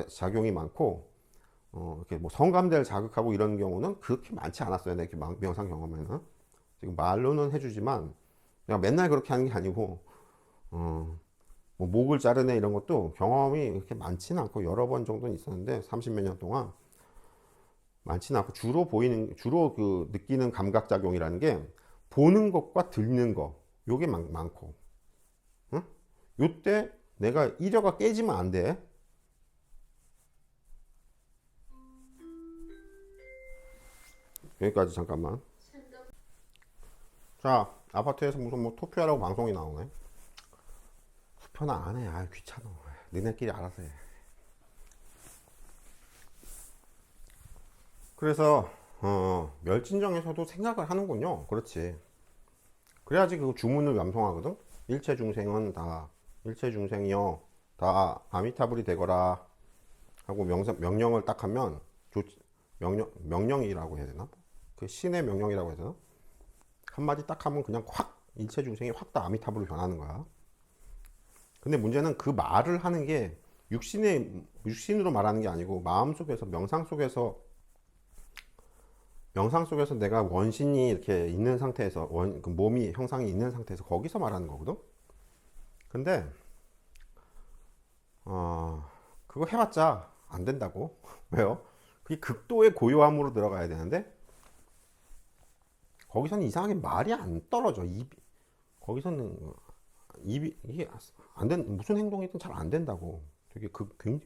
작용이 많고 이렇게 뭐 성감대를 자극하고 이런 경우는 그렇게 많지 않았어요. 내 명상 경험에는 지금 말로는 해주지만 내가 맨날 그렇게 하는 게 아니고 뭐 목을 자르네 이런 것도 경험이 그렇게 많지는 않고 여러 번 정도는 있었는데 30몇 년 동안 많지는 않고 주로 그 느끼는 감각 작용이라는 게 보는 것과 듣는 거 요게 많고 응? 요때 내가 이려가 깨지면 안 돼. 여기까지 잠깐만. 자, 아파트에서 무슨 뭐 투표하라고 방송이 나오네. 투표는 안 해. 아, 귀찮아. 너네끼리 알아서 해. 그래서 멸진정에서도 생각을 하는군요. 그렇지. 그래야지 그 주문을 완성하거든. 일체 중생이여 다 아미타불이 되거라 하고 명령을 딱 하면 명령이라고 해야 되나? 그 신의 명령이라고 해야 되나? 한마디 딱 하면 그냥 확 일체 중생이 확 다 아미타불로 변하는 거야. 근데 문제는 그 말을 하는 게 육신으로 말하는 게 아니고 마음속에서 명상 속에서 내가 원신이 이렇게 있는 상태에서 그 몸이 형상이 있는 상태에서 거기서 말하는 거거든. 근데 그거 해봤자 안 된다고. 왜요? 그게 극도의 고요함으로 들어가야 되는데 거기서는 이상하게 말이 안 떨어져. 거기서는 이게 무슨 행동이든 잘 안 된다고. 되게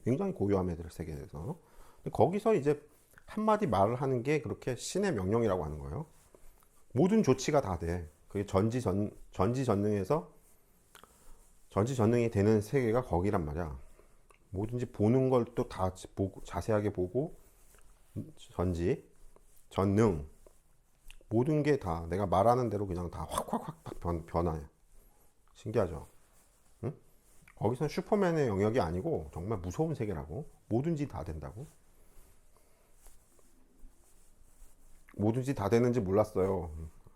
굉장히 고요함에 들 세계에서. 거기서 이제 한마디 말을 하는 게 그렇게 신의 명령이라고 하는 거예요. 모든 조치가 다 돼. 그게 전지전능에서 전지전능이 되는 세계가 거기란 말이야. 뭐든지 보는 걸 또 다 자세하게 보고 전능 모든 게 다 내가 말하는 대로 그냥 다 확 변화해. 신기하죠? 응? 거기서는 슈퍼맨의 영역이 아니고 정말 무서운 세계라고. 뭐든지 다 된다고. 뭐든지 다 되는지 몰랐어요.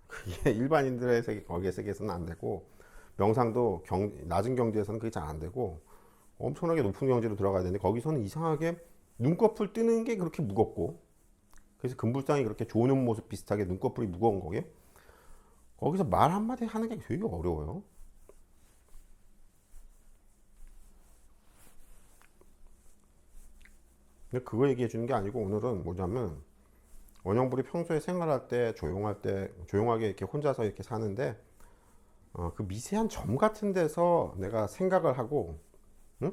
그게 일반인들의 세계, 거기의 세계에서는 안 되고 명상도 낮은 경지에서는 그게 잘 안 되고 엄청나게 높은 경지로 들어가야 되는데 거기서는 이상하게 눈꺼풀 뜨는 게 그렇게 무겁고 그래서 금불상이 그렇게 조는 모습 비슷하게 눈꺼풀이 무거운 거게 거기서 말 한마디 하는 게 되게 어려워요. 근데 그거 얘기해 주는 게 아니고 오늘은 뭐냐면 원영불이 평소에 생활할 때 조용하게 이렇게 혼자서 이렇게 사는데 그 미세한 점 같은 데서 내가 생각을 하고 응?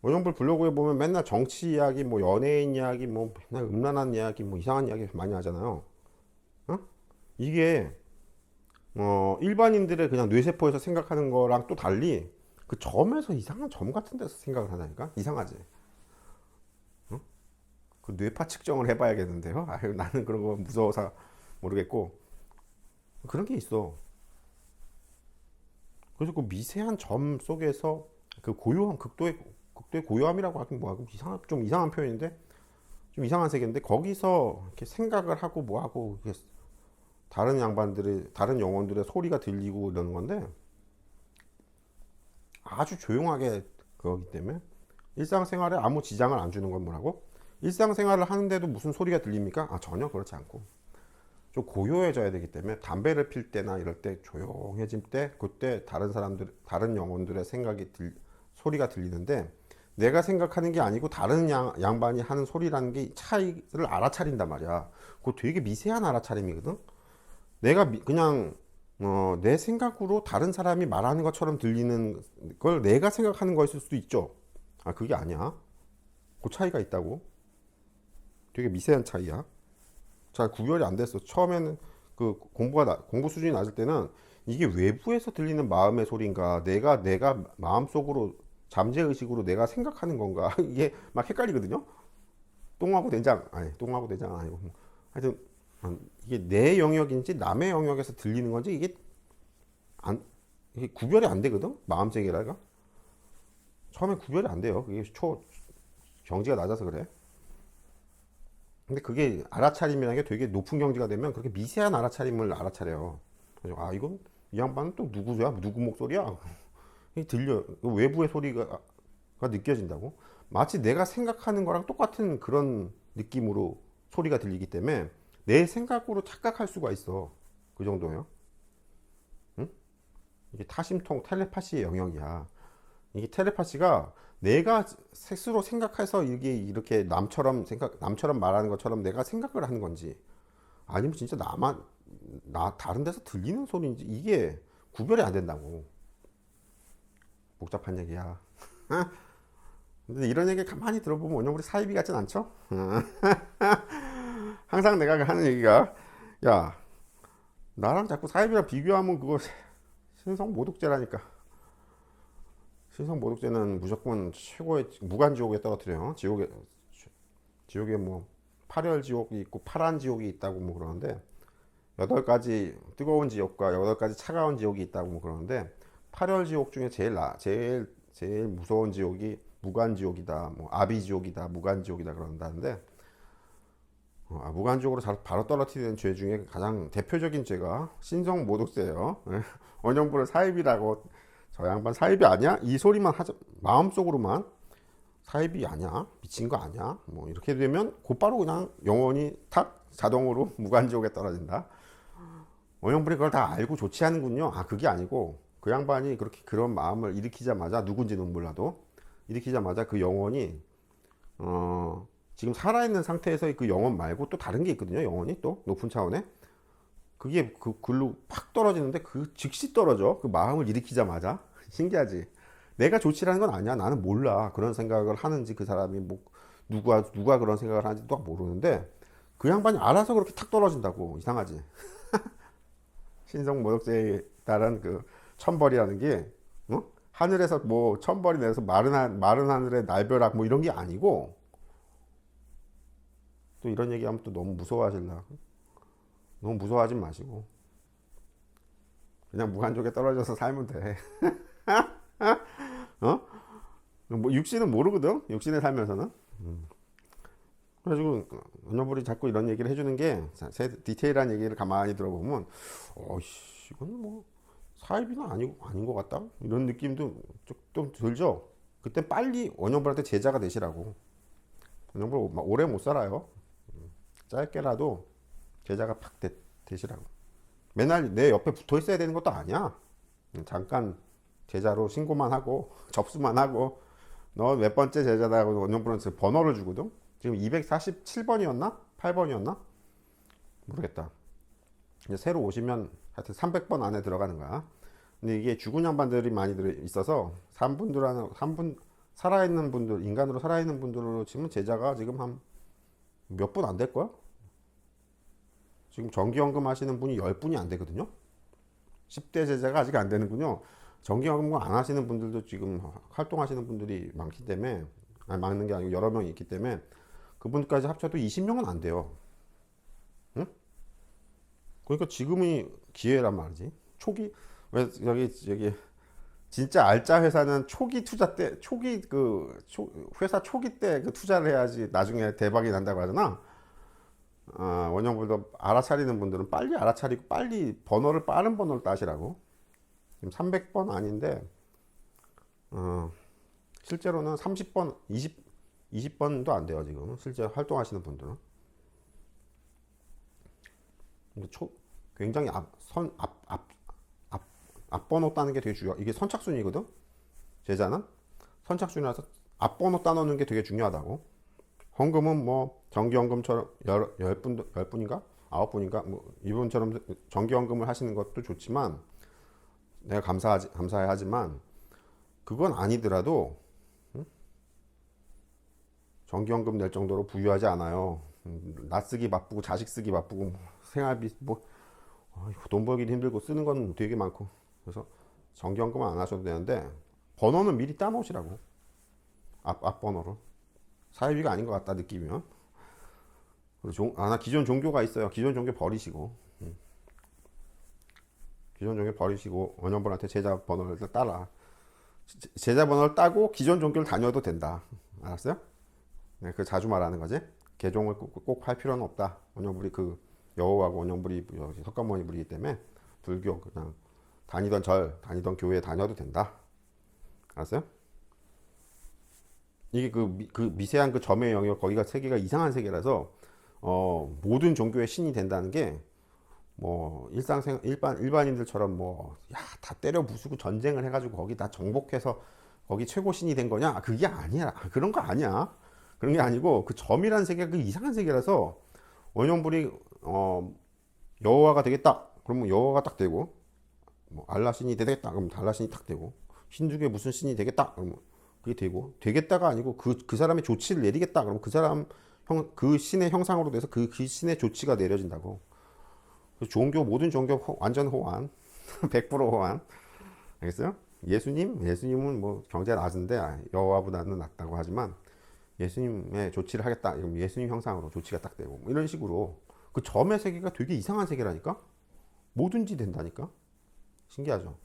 원영불 블로그에 보면 맨날 정치 이야기, 뭐 연예인 이야기, 뭐 맨날 음란한 이야기, 뭐 이상한 이야기 많이 하잖아요. 응? 이게 일반인들의 그냥 뇌세포에서 생각하는 거랑 또 달리 그 점에서 이상한 점 같은 데서 생각을 하다니까 이상하지. 응? 그 뇌파 측정을 해봐야겠는데요. 아유, 나는 그런 거 무서워서 모르겠고 그런 게 있어. 그래서 그 미세한 점 속에서 그 고요함, 극도의 고요함이라고 하긴 뭐하고 좀 이상한 표현인데 좀 이상한 세계인데 거기서 이렇게 생각을 하고 뭐하고 다른 영혼들의 소리가 들리고 이러는 건데 아주 조용하게 그거기 때문에 일상생활에 아무 지장을 안 주는 건 뭐라고? 일상생활을 하는데도 무슨 소리가 들립니까? 전혀 그렇지 않고 좀 고요해져야 되기 때문에 담배를 필 때나 이럴 때 조용해질 때 그때 다른 영혼들의 소리가 들리는데 내가 생각하는 게 아니고 다른 양반이 하는 소리라는 게 차이를 알아차린단 말이야. 그거 되게 미세한 알아차림이거든. 내가 그냥 내 생각으로 다른 사람이 말하는 것처럼 들리는 걸 내가 생각하는 거였을 수도 있죠. 그게 아니야. 그 차이가 있다고. 되게 미세한 차이야. 잘 구별이 안 됐어. 처음에는 그 공부 수준이 낮을 때는 이게 외부에서 들리는 마음의 소리인가, 내가 마음속으로 잠재의식으로 내가 생각하는 건가 이게 막 헷갈리거든요. 똥하고 된장 아니고 하여튼 이게 내 영역인지 남의 영역에서 들리는 건지 이게 구별이 안 되거든. 마음 세계라가 처음에 구별이 안 돼요. 그게 경지가 낮아서 그래. 근데 그게 알아차림이라는 게 되게 높은 경지가 되면 그렇게 미세한 알아차림을 알아차려요. 그래서 이건 이 양반은 또 누구야? 누구 목소리야? 이 들려. 외부의 소리가 느껴진다고. 마치 내가 생각하는 거랑 똑같은 그런 느낌으로 소리가 들리기 때문에 내 생각으로 착각할 수가 있어. 그 정도예요. 응? 이게 타심통 텔레파시의 영역이야. 이게 텔레파시가 내가 스스로 생각해서 이게 이렇게 남처럼 말하는 것처럼 내가 생각을 하는 건지, 아니면 진짜 나 다른 데서 들리는 소리인지, 이게 구별이 안 된다고. 복잡한 얘기야. 근데 이런 얘기 가만히 들어보면 원영불이 사이비 같진 않죠? 항상 내가 하는 얘기가, 야, 나랑 자꾸 사이비랑 비교하면 그거 신성 모독죄라니까. 신성 모독죄는 무조건 최고의 무간지옥에 떨어뜨려요. 지옥에 뭐 파열 지옥이 있고 파란 지옥이 있다고 뭐 그러는데, 8가지 뜨거운 지옥과 8가지 차가운 지옥이 있다고 뭐 그러는데, 파열 지옥 중에 제일 무서운 지옥이 무간지옥이다, 뭐 아비지옥이다, 무간지옥이다 그런다는데, 무간지옥으로 바로 떨어뜨리는 죄 중에 가장 대표적인 죄가 신성 모독죄예요. 원형불을 사입이라고, 저 양반 사입이 아니야? 이 소리만 하자, 마음속으로만 사입이 아니야? 미친 거 아니야? 뭐 이렇게 되면 곧바로 그냥 영원히 탁 자동으로 무간지옥에 떨어진다. 원형불이 그걸 다 알고 조치하는군요. 그게 아니고, 그 양반이 그렇게 그런 마음을 일으키자마자, 누군지는 몰라도 일으키자마자 그 영혼이 지금 살아있는 상태에서의 그 영혼 말고 또 다른 게 있거든요. 영혼이 또 높은 차원에, 그게 그 글로 팍 떨어지는데 그 즉시 떨어져. 그 마음을 일으키자마자. 신기하지. 내가 조치라는 건 아니야. 나는 몰라 그런 생각을 하는지, 그 사람이 뭐 누가 그런 생각을 하는지 또 모르는데, 그 양반이 알아서 그렇게 탁 떨어진다고. 이상하지. 신성 모독죄에 따른 그 천벌이라는 게, 하늘에서 뭐 천벌이 내려서 마른 하늘의 날벼락 뭐 이런 게 아니고, 또 이런 얘기하면 또 너무 무서워하실라. 너무 무서워하지 마시고 그냥 무한족에 떨어져서 살면 돼. 어? 뭐 육신은 모르거든. 육신에 살면서는. 그래가지고 은호불이 자꾸 이런 얘기를 해주는 게, 디테일한 얘기를 가만히 들어보면, 이건 뭐 사입이는 아닌 것 같다, 이런 느낌도 좀 들죠. 그때 빨리 원영불한테 제자가 되시라고. 원영불 오래 못 살아요. 짧게라도 제자가 팍 되시라고. 맨날 내 옆에 붙어 있어야 되는 것도 아니야. 잠깐 제자로 신고만 하고 접수만 하고, 너 몇 번째 제자다 하고 원영불한테 번호를 주거든. 지금 247번이었나? 8번이었나? 모르겠다. 이제 새로 오시면 하여튼 300번 안에 들어가는 거야. 근데 이게 죽은 양반들이 많이 있어서 3분 살아있는 분들, 인간으로 살아있는 분들로 치면 제자가 지금 한 몇 분 안 될 거야? 지금 정기연금 하시는 분이 10분이 안 되거든요. 10대 제자가 아직 안 되는군요. 정기연금 안 하시는 분들도 지금 활동하시는 분들이 많기 때문에, 많은 게 아니고 여러 명이 있기 때문에, 그분까지 합쳐도 20명은 안 돼요. 응? 그러니까 지금이 기회란 말이지. 왜 여기 진짜 알짜 회사는 초기 투자 때, 회사 초기 때 그 투자를 해야지 나중에 대박이 난다고 하잖아. 원형불도 알아차리는 분들은 빨리 알아차리고 빨리 빠른 번호를 따시라고. 지금 300번 아닌데, 실제로는 30번, 20번도 안 돼요, 지금. 실제 활동하시는 분들은. 근데 굉장히 앞번호 따는 게 되게 중요해. 이게 선착순이거든? 제자는? 선착순이라서 앞번호 따놓는 게 되게 중요하다고. 헌금은 뭐 정기헌금처럼 10분인가? 9분인가? 뭐 이분처럼 정기헌금을 하시는 것도 좋지만, 내가 감사해 하지만, 그건 아니더라도 정기헌금 낼 정도로 부유하지 않아요. 나 쓰기 바쁘고 자식 쓰기 바쁘고 생활비 돈 벌기도 힘들고 쓰는 건 되게 많고, 그래서 정기헌금은 안 하셔도 되는데, 번호는 미리 따놓으시라고. 앞번호를. 사이비가 아닌 것 같다 느끼면. 그리고 나 기존 종교가 있어요. 기존 종교 버리시고, 원형분한테 제자 번호를 따라. 제자 번호를 따고 기존 종교를 다녀도 된다. 알았어요? 네, 그 자주 말하는 거지. 개종을 꼭 할 필요는 없다. 원형불이 여호와고 원형불이 석가모니 불이기 때문에 불교 그냥 다니던 교회 다녀도 된다. 알았어요? 이게 그 미세한 그 점의 영역, 거기가 세계가 이상한 세계라서 모든 종교의 신이 된다는 게 뭐 일반인들처럼 뭐 야 다 때려 부수고 전쟁을 해가지고 거기 다 정복해서 거기 최고 신이 된 거냐? 그게 아니야. 그런 거 아니야. 그런 게 아니고 그 점이라는 세계가 그 이상한 세계라서 원형불이 여호와가 되겠다. 그러면 여호와가 딱 되고 뭐 알라 신이 되겠다. 그러면 알라 신이 딱 되고 힌두교의 무슨 신이 되겠다. 그러면 그게 되고 되겠다가 아니고 그 사람의 조치를 내리겠다. 그러면 그 신의 형상으로 돼서 그 신의 조치가 내려진다고. 모든 종교 완전 호환, 100% 호환. 알겠어요? 예수님은 뭐 경제가 낮은데 여호와보다는 낫다고 하지만 예수님의 조치를 하겠다. 이러면 예수님 형상으로 조치가 딱 되고 뭐 이런 식으로 그 점의 세계가 되게 이상한 세계라니까. 뭐든지 된다니까. 신기하죠?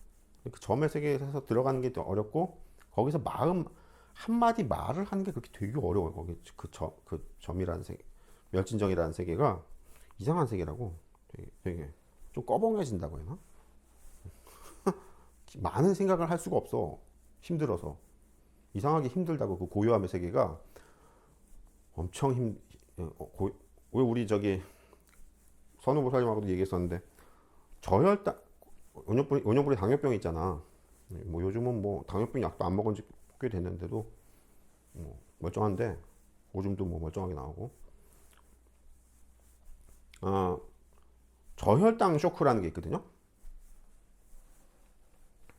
그 점의 세계에서 들어가는 게 어렵고 거기서 마음 한마디 말을 하는 게 그렇게 되게 어려워요. 거기 그 점이라는 세계, 멸진정이라는 세계가 이상한 세계라고. 되게 좀 꺼벙해진다고 해나? 많은 생각을 할 수가 없어. 힘들어서. 이상하게 힘들다고. 그 고요함의 세계가 엄청 왜 우리 저기 선우보살님하고도 얘기했었는데 저혈당 원형불이 당뇨병이 있잖아. 뭐 요즘은 뭐 당뇨병 약도 안 먹은 지 꽤 됐는데도 뭐 멀쩡한데 오줌도 뭐 멀쩡하게 나오고 저혈당 쇼크라는 게 있거든요.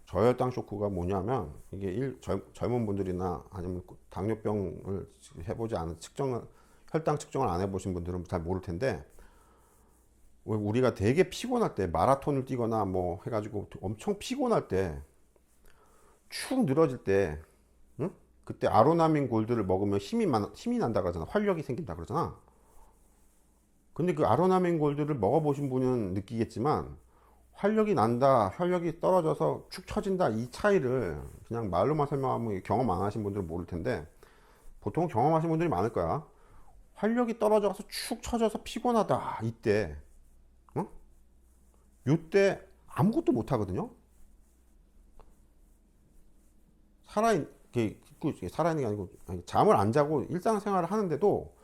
저혈당 쇼크가 뭐냐면 이게 젊은 분들이나 아니면 당뇨병을 해보지 않은 혈당 측정을 안 해보신 분들은 잘 모를 텐데 우리가 되게 피곤할 때 마라톤을 뛰거나 뭐 해가지고 엄청 피곤할 때 축 늘어질 때 응? 그때 아로나민 골드를 먹으면 힘이 난다 그러잖아. 활력이 생긴다 그러잖아. 근데 그 아로나민 골드를 먹어보신 분은 느끼겠지만 활력이 난다, 활력이 떨어져서 축 처진다 이 차이를 그냥 말로만 설명하면 경험 안 하신 분들은 모를 텐데 보통 경험하신 분들이 많을 거야. 활력이 떨어져서 축 처져서 피곤하다 이때 어? 이때 아무것도 못 하거든요. 살아있는 게 아니고 잠을 안 자고 일상생활을 하는데도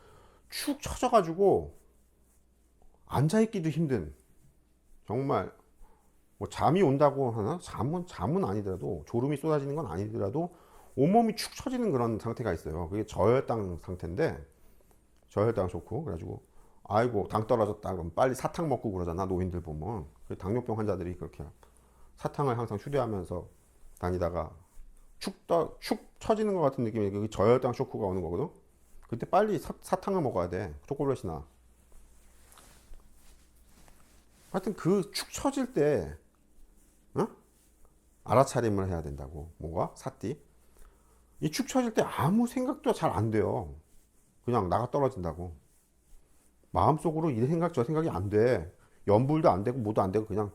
축 처져가지고 앉아있기도 힘든 정말 뭐 잠이 온다고 하나? 잠은 아니더라도 졸음이 쏟아지는 건 아니더라도 온몸이 축 처지는 그런 상태가 있어요. 그게 저혈당 상태인데 저혈당 쇼크. 그래가지고 아이고 당 떨어졌다 그럼 빨리 사탕 먹고 그러잖아. 노인들 보면 당뇨병 환자들이 그렇게 사탕을 항상 휴대하면서 다니다가 축 처지는 것 같은 느낌이 그 저혈당 쇼크가 오는 거거든. 그때 빨리 사탕을 먹어야 돼. 초콜릿이나. 하여튼 그 축 처질 때 어? 알아차림을 해야 된다고. 뭐가? 사띠. 이 축 처질 때 아무 생각도 잘 안 돼요. 그냥 나가 떨어진다고. 마음속으로 이 생각 저 생각이 안 돼. 연불도 안 되고 뭐도 안 되고 그냥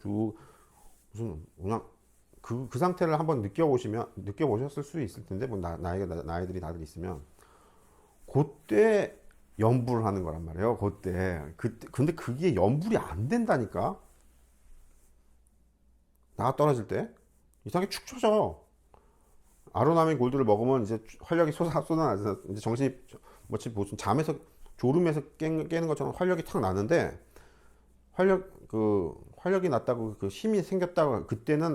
그냥 그 상태를 한번 느껴보셨을 수 있을 텐데 뭐 나이들이 다들 있으면 그때 연불을 하는 거란 말이에요. 그때 근데 그게 연불이 안 된다니까. 나가 떨어질 때 이상하게 축 처져. 아로나민 골드를 먹으면 이제 활력이 쏟아나서 이제 정신이 마치 무슨 잠에서 졸음에서 깨는 것처럼 활력이 탁 나는데 활력이 났다고 그 힘이 생겼다고 그때는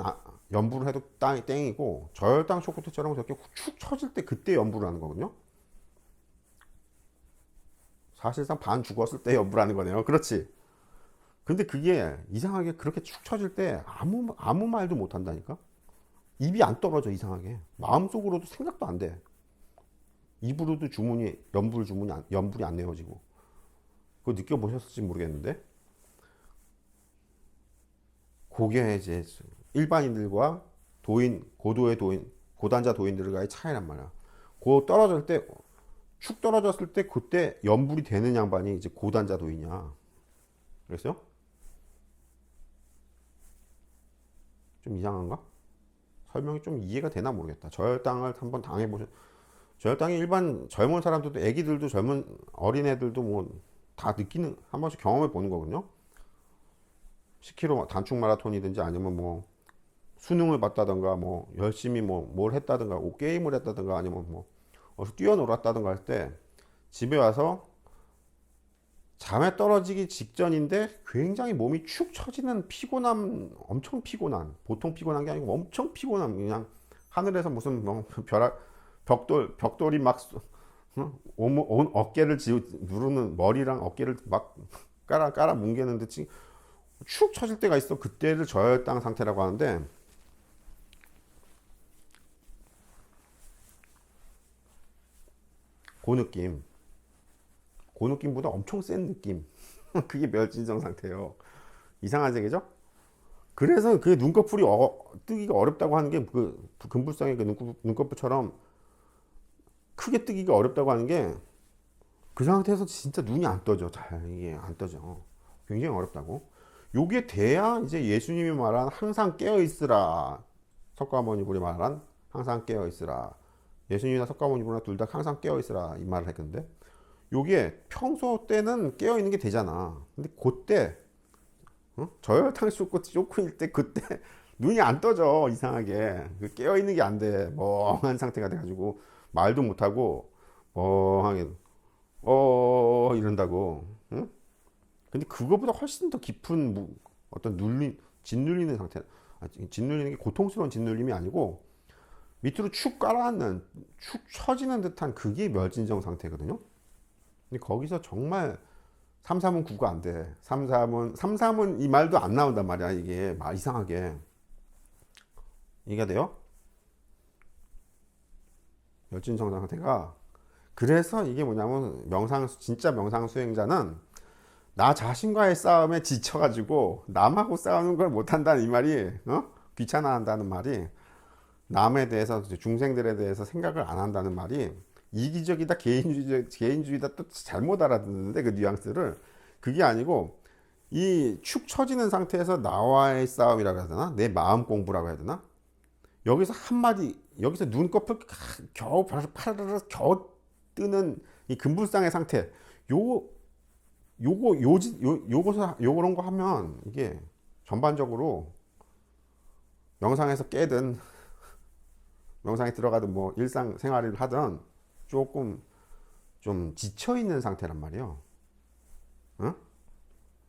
연부를 해도 땡이고 저혈당 쇼크 때처럼 저렇게 축 처질 때 그때 연부를 하는 거거든요. 사실상 반 죽었을 때 연부를 하는 거네요. 그렇지. 근데 그게 이상하게 그렇게 축 처질 때 아무 말도 못 한다니까. 입이 안 떨어져. 이상하게 마음속으로도 생각도 안 돼. 입으로도 연불이 안 내어지고. 그거 느껴보셨을지 모르겠는데 그게 이제 일반인들과 고도의 고단자 도인들과의 차이란 말이야. 축 떨어졌을 때 그때 연불이 되는 양반이 이제 고단자 도인이야. 그랬어요? 좀 이상한가? 설명이 좀 이해가 되나 모르겠다. 저혈당을 한번 저혈당이 일반 젊은 사람들도 애기들도 젊은 어린애들도 뭐 다 한 번씩 경험해 보는 거거든요. 10km 단축 마라톤이든지 아니면 뭐 수능을 봤다든가 뭐 열심히 뭐 뭘 했다든가 게임을 했다든가 아니면 뭐 어서 뛰어놀았다든가 할 때 집에 와서 잠에 떨어지기 직전인데 굉장히 몸이 축 처지는 피곤함, 엄청 피곤한, 보통 피곤한 게 아니고 엄청 피곤함. 그냥 하늘에서 무슨 뭐 벽돌이 막 온 어깨를 누르는, 머리랑 어깨를 막 깔아 뭉개는데 축 처질 때가 있어. 그때를 저혈당 상태라고 하는데, 그 느낌, 그 느낌보다 엄청 센 느낌. 그게 멸진정 상태예요. 이상한 얘기죠? 그래서 그 눈꺼풀이 뜨기가 어렵다고 하는 게 그 금불상의 그 눈꺼풀처럼 크게 뜨기가 어렵다고 하는 게 그 상태에서 진짜 눈이 안 떠져. 잘 이게 안 떠져. 굉장히 어렵다고. 요게 돼야 이제 예수님이 말한 항상 깨어 있으라. 석가모니불이 말한 항상 깨어 있으라. 예수님이나 석가모니불이나 둘 다 항상 깨어 있으라 이 말을 했는데, 요게 평소 때는 깨어 있는 게 되잖아. 근데 그때 저혈당 쇼크일 때 그때 눈이 안 떠져. 이상하게 깨어 있는 게 안 돼. 멍한 상태가 돼가지고 말도 못하고 멍하게 이런다고. 응? 근데 그거보다 훨씬 더 깊은 어떤 짓눌리는 상태. 짓눌리는 게 고통스러운 짓눌림이 아니고 밑으로 축 깔아앉는, 축 처지는 듯한 그게 멸진정 상태거든요. 근데 거기서 정말 3, 3은 9가 안 돼. 3, 3은 이 말도 안 나온단 말이야. 이게 막 이상하게. 이해가 돼요? 멸진정 상태가. 그래서 이게 뭐냐면 진짜 명상 수행자는 나 자신과의 싸움에 지쳐가지고 남하고 싸우는 걸 못한다는 이 말이, 귀찮아한다는 말이, 남에 대해서, 중생들에 대해서 생각을 안 한다는 말이 이기적이다, 개인주의다 또 잘못 알아듣는데 그 뉘앙스를. 그게 아니고 이 축 처지는 상태에서 나와의 싸움이라고 해야 되나? 내 마음 공부라고 해야 되나? 여기서 한마디, 여기서 눈꺼풀 겨우 파르르 겨우 뜨는 이 금불상의 상태, 요런 거 하면 이게 전반적으로 명상에서 깨든 명상에 들어가든 뭐 일상생활을 하든 조금 좀 지쳐있는 상태란 말이에요. 응?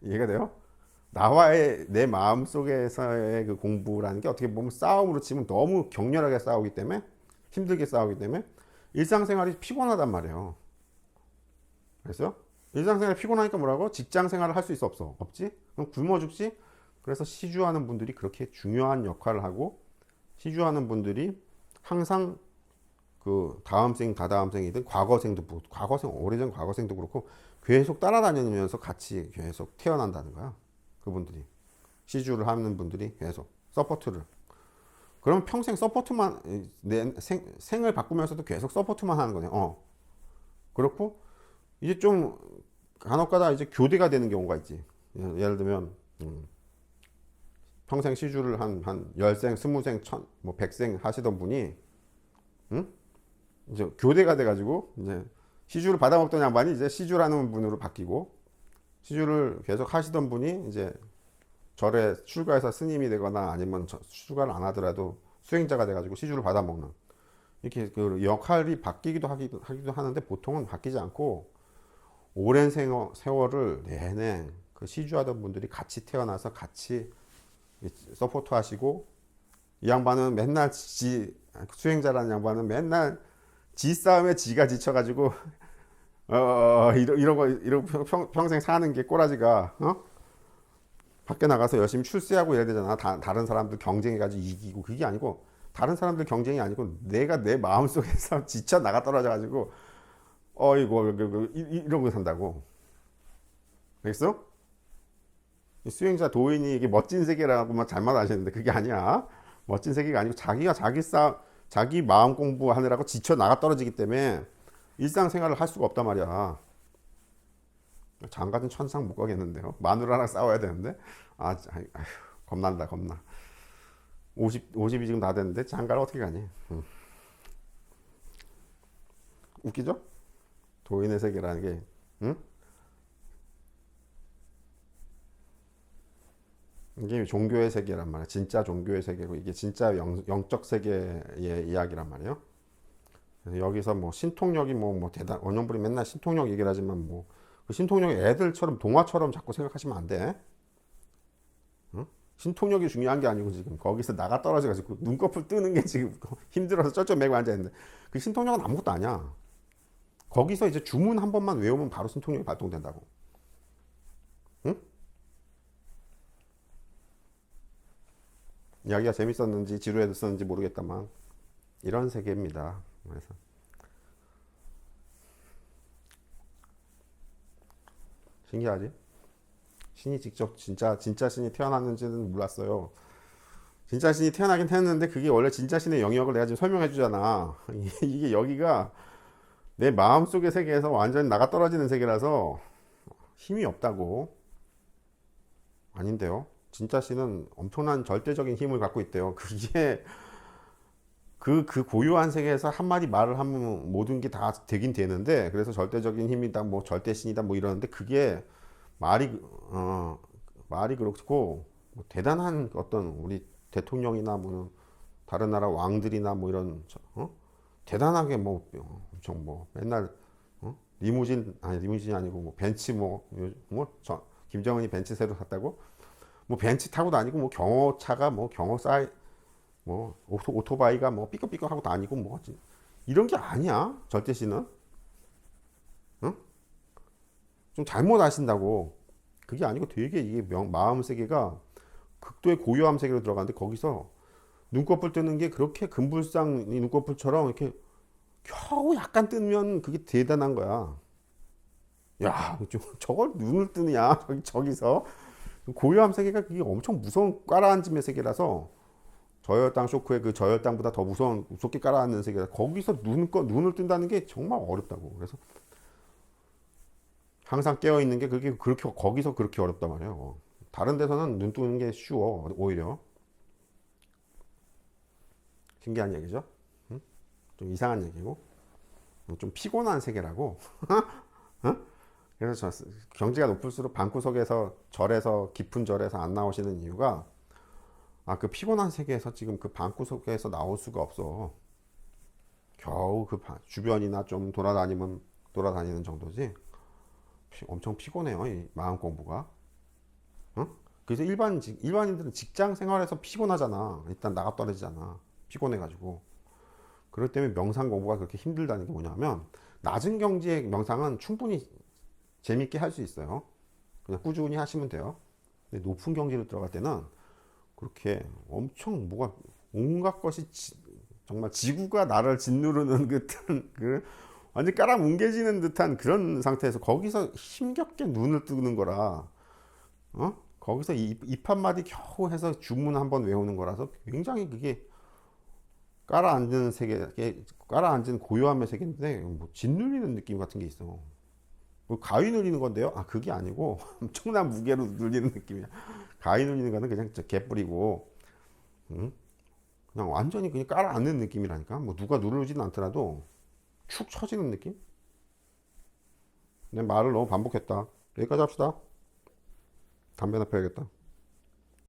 이해가 돼요? 나와의 내 마음 속에서의 그 공부라는 게 어떻게 보면 싸움으로 치면 너무 격렬하게 싸우기 때문에, 힘들게 싸우기 때문에 일상생활이 피곤하단 말이에요. 그래서 일상생활이 피곤하니까 뭐라고? 직장생활을 할 수 있어 없어? 없지? 그럼 굶어 죽지? 그래서 시주하는 분들이 그렇게 중요한 역할을 하고, 시주하는 분들이 항상 그 다음 생, 다다음 생이든 오래전 과거생도 그렇고 계속 따라다니면서 같이 계속 태어난다는 거야. 그분들이. 시주를 하는 분들이 계속 서포트를. 그럼 평생 서포트만, 생을 바꾸면서도 계속 서포트만 하는 거네. 그렇고, 이제 좀 간혹가다 이제 교대가 되는 경우가 있지. 예를 들면, 평생 시주를 한 10생, 20생, 뭐 100생 하시던 분이, 응? 이제 교대가 돼가지고, 이제 시주를 받아먹던 양반이 이제 시주라는 분으로 바뀌고, 시주를 계속 하시던 분이 이제 절에 출가해서 스님이 되거나 아니면 출가를 안 하더라도 수행자가 돼가지고 시주를 받아먹는, 이렇게 그 역할이 바뀌기도 하기도 하는데 보통은 바뀌지 않고 오랜 세월을 내내 그 시주하던 분들이 같이 태어나서 같이 서포트 하시고, 이 양반은 맨날 수행자라는 양반은 맨날 지 싸움에 지가 지쳐가지고 이러고 평생 사는 게 꼬라지가, 밖에 나가서 열심히 출세하고 이래야 되잖아. 다른 사람들 경쟁해가지고 이기고. 그게 아니고, 다른 사람들 경쟁이 아니고 내가 내 마음속에서 지쳐 나가 떨어져가지고 이런 거 산다고. 알겠어? 수행자 도인이 이게 멋진 세계라고만 잘못 아시는데 그게 아니야. 멋진 세계가 아니고 자기가 자기 마음 공부하느라고 지쳐 나가 떨어지기 때문에 일상생활을 할 수가 없단 말이야. 장가든 천상 못 가겠는데요. 마누라랑 싸워야 되는데. 아휴, 겁난다, 겁나. 50이 지금 다 됐는데 장가를 어떻게 가니? 웃기죠? 도인의 세계라는 게, 응? 이게 종교의 세계란 말이야. 진짜 종교의 세계고 이게 진짜 영적 세계의 이야기란 말이에요. 그래서 여기서 뭐 신통력이 뭐 대단 원영불이 맨날 신통력 얘기를 하지만 뭐 그 신통력이 애들처럼 동화처럼 자꾸 생각하시면 안 돼. 응? 신통력이 중요한 게 아니고 지금 거기서 나가 떨어져가지고 눈꺼풀 뜨는 게 지금 힘들어서 쩔쩔 매고 앉아있는데 그 신통력은 아무것도 아니야. 거기서 이제 주문 한 번만 외우면 바로 신통력이 발동된다고. 응? 이야기가 재밌었는지 지루했었는지 모르겠다만 이런 세계입니다. 그래서 신기하지? 신이 직접 진짜 신이 태어났는지는 몰랐어요. 진짜 신이 태어나긴 했는데 그게 원래 진짜 신의 영역을 내가 지금 설명해 주잖아. 이게 여기가 내 마음속의 세계에서 완전히 나가 떨어지는 세계라서 힘이 없다고. 아닌데요. 진짜 신은 엄청난 절대적인 힘을 갖고 있대요. 그게 그 고유한 세계에서 한마디 말을 하면 모든 게 다 되긴 되는데 그래서 절대적인 힘이다 뭐 절대신이다 뭐 이러는데 그게 말이 말이 그렇고 뭐 대단한 어떤 우리 대통령이나 뭐 다른 나라 왕들이나 뭐 이런 대단하게 뭐 엄청 뭐 맨날 리무진이 아니고 뭐 벤츠 김정은이 벤츠 새로 샀다고 뭐 벤츠 타고 다니고 뭐 경호차가 뭐 경호사 뭐 오토바이가 뭐 삐걱삐걱 하고 다니고 뭐 이런 게 아니야. 절대씨는 응? 좀 잘못 아신다고. 그게 아니고 되게 이게 마음 세계가 극도의 고요함 세계로 들어가는데 거기서 눈꺼풀 뜨는 게 그렇게 금불상 이 눈꺼풀처럼 이렇게 겨우 약간 뜨면 그게 대단한 거야. 야, 저걸 눈을 뜨느냐 저기서 고요함 세계가 그게 엄청 무서운 깔아앉음의 세계라서 저혈당 쇼크의 그 저혈당보다 더 무섭게 깔아앉는 세계라 거기서 눈을 뜬다는 게 정말 어렵다고. 그래서 항상 깨어 있는 게 그게 그렇게 거기서 그렇게 어렵단 말이에요. 다른 데서는 눈 뜨는 게 쉬워 오히려. 신기한 얘기죠. 응? 좀 이상한 얘기고 좀 피곤한 세계라고. 그래서 경지가 높을수록 방구석에서 절에서 깊은 절에서 안 나오시는 이유가 그 피곤한 세계에서 지금 그 방구석에서 나올 수가 없어. 겨우 그 주변이나 좀 돌아다니는 정도지. 엄청 피곤해요, 이 마음 공부가. 어? 그래서 일반인들은 직장 생활에서 피곤하잖아. 일단 나가 떨어지잖아. 피곤해가지고. 그럴 때문에 명상 공부가 그렇게 힘들다는 게 뭐냐면, 낮은 경지의 명상은 충분히 재밌게 할 수 있어요. 그냥 꾸준히 하시면 돼요. 근데 높은 경지로 들어갈 때는 그렇게 엄청 뭐가 온갖 것이 정말 지구가 나를 짓누르는 듯한 완전 깔아뭉개지는 듯한 그런 상태에서 거기서 힘겹게 눈을 뜨는 거라 거기서 입 한마디 겨우 해서 주문 한번 외우는 거라서 굉장히 그게 깔아앉는 세계 깔아앉은 고요함의 세계인데 뭐 짓눌리는 느낌 같은 게 있어. 뭐 가위 눌리는 건데요? 그게 아니고 엄청난 무게로 눌리는 느낌이야. 가위 눌리는 거는 그냥 개뿔이고 그냥 완전히 그냥 깔아앉는 느낌이라니까. 뭐 누가 누르지는 않더라도 축 처지는 느낌? 내 말을 너무 반복했다. 여기까지 합시다. 담배나 펴야겠다.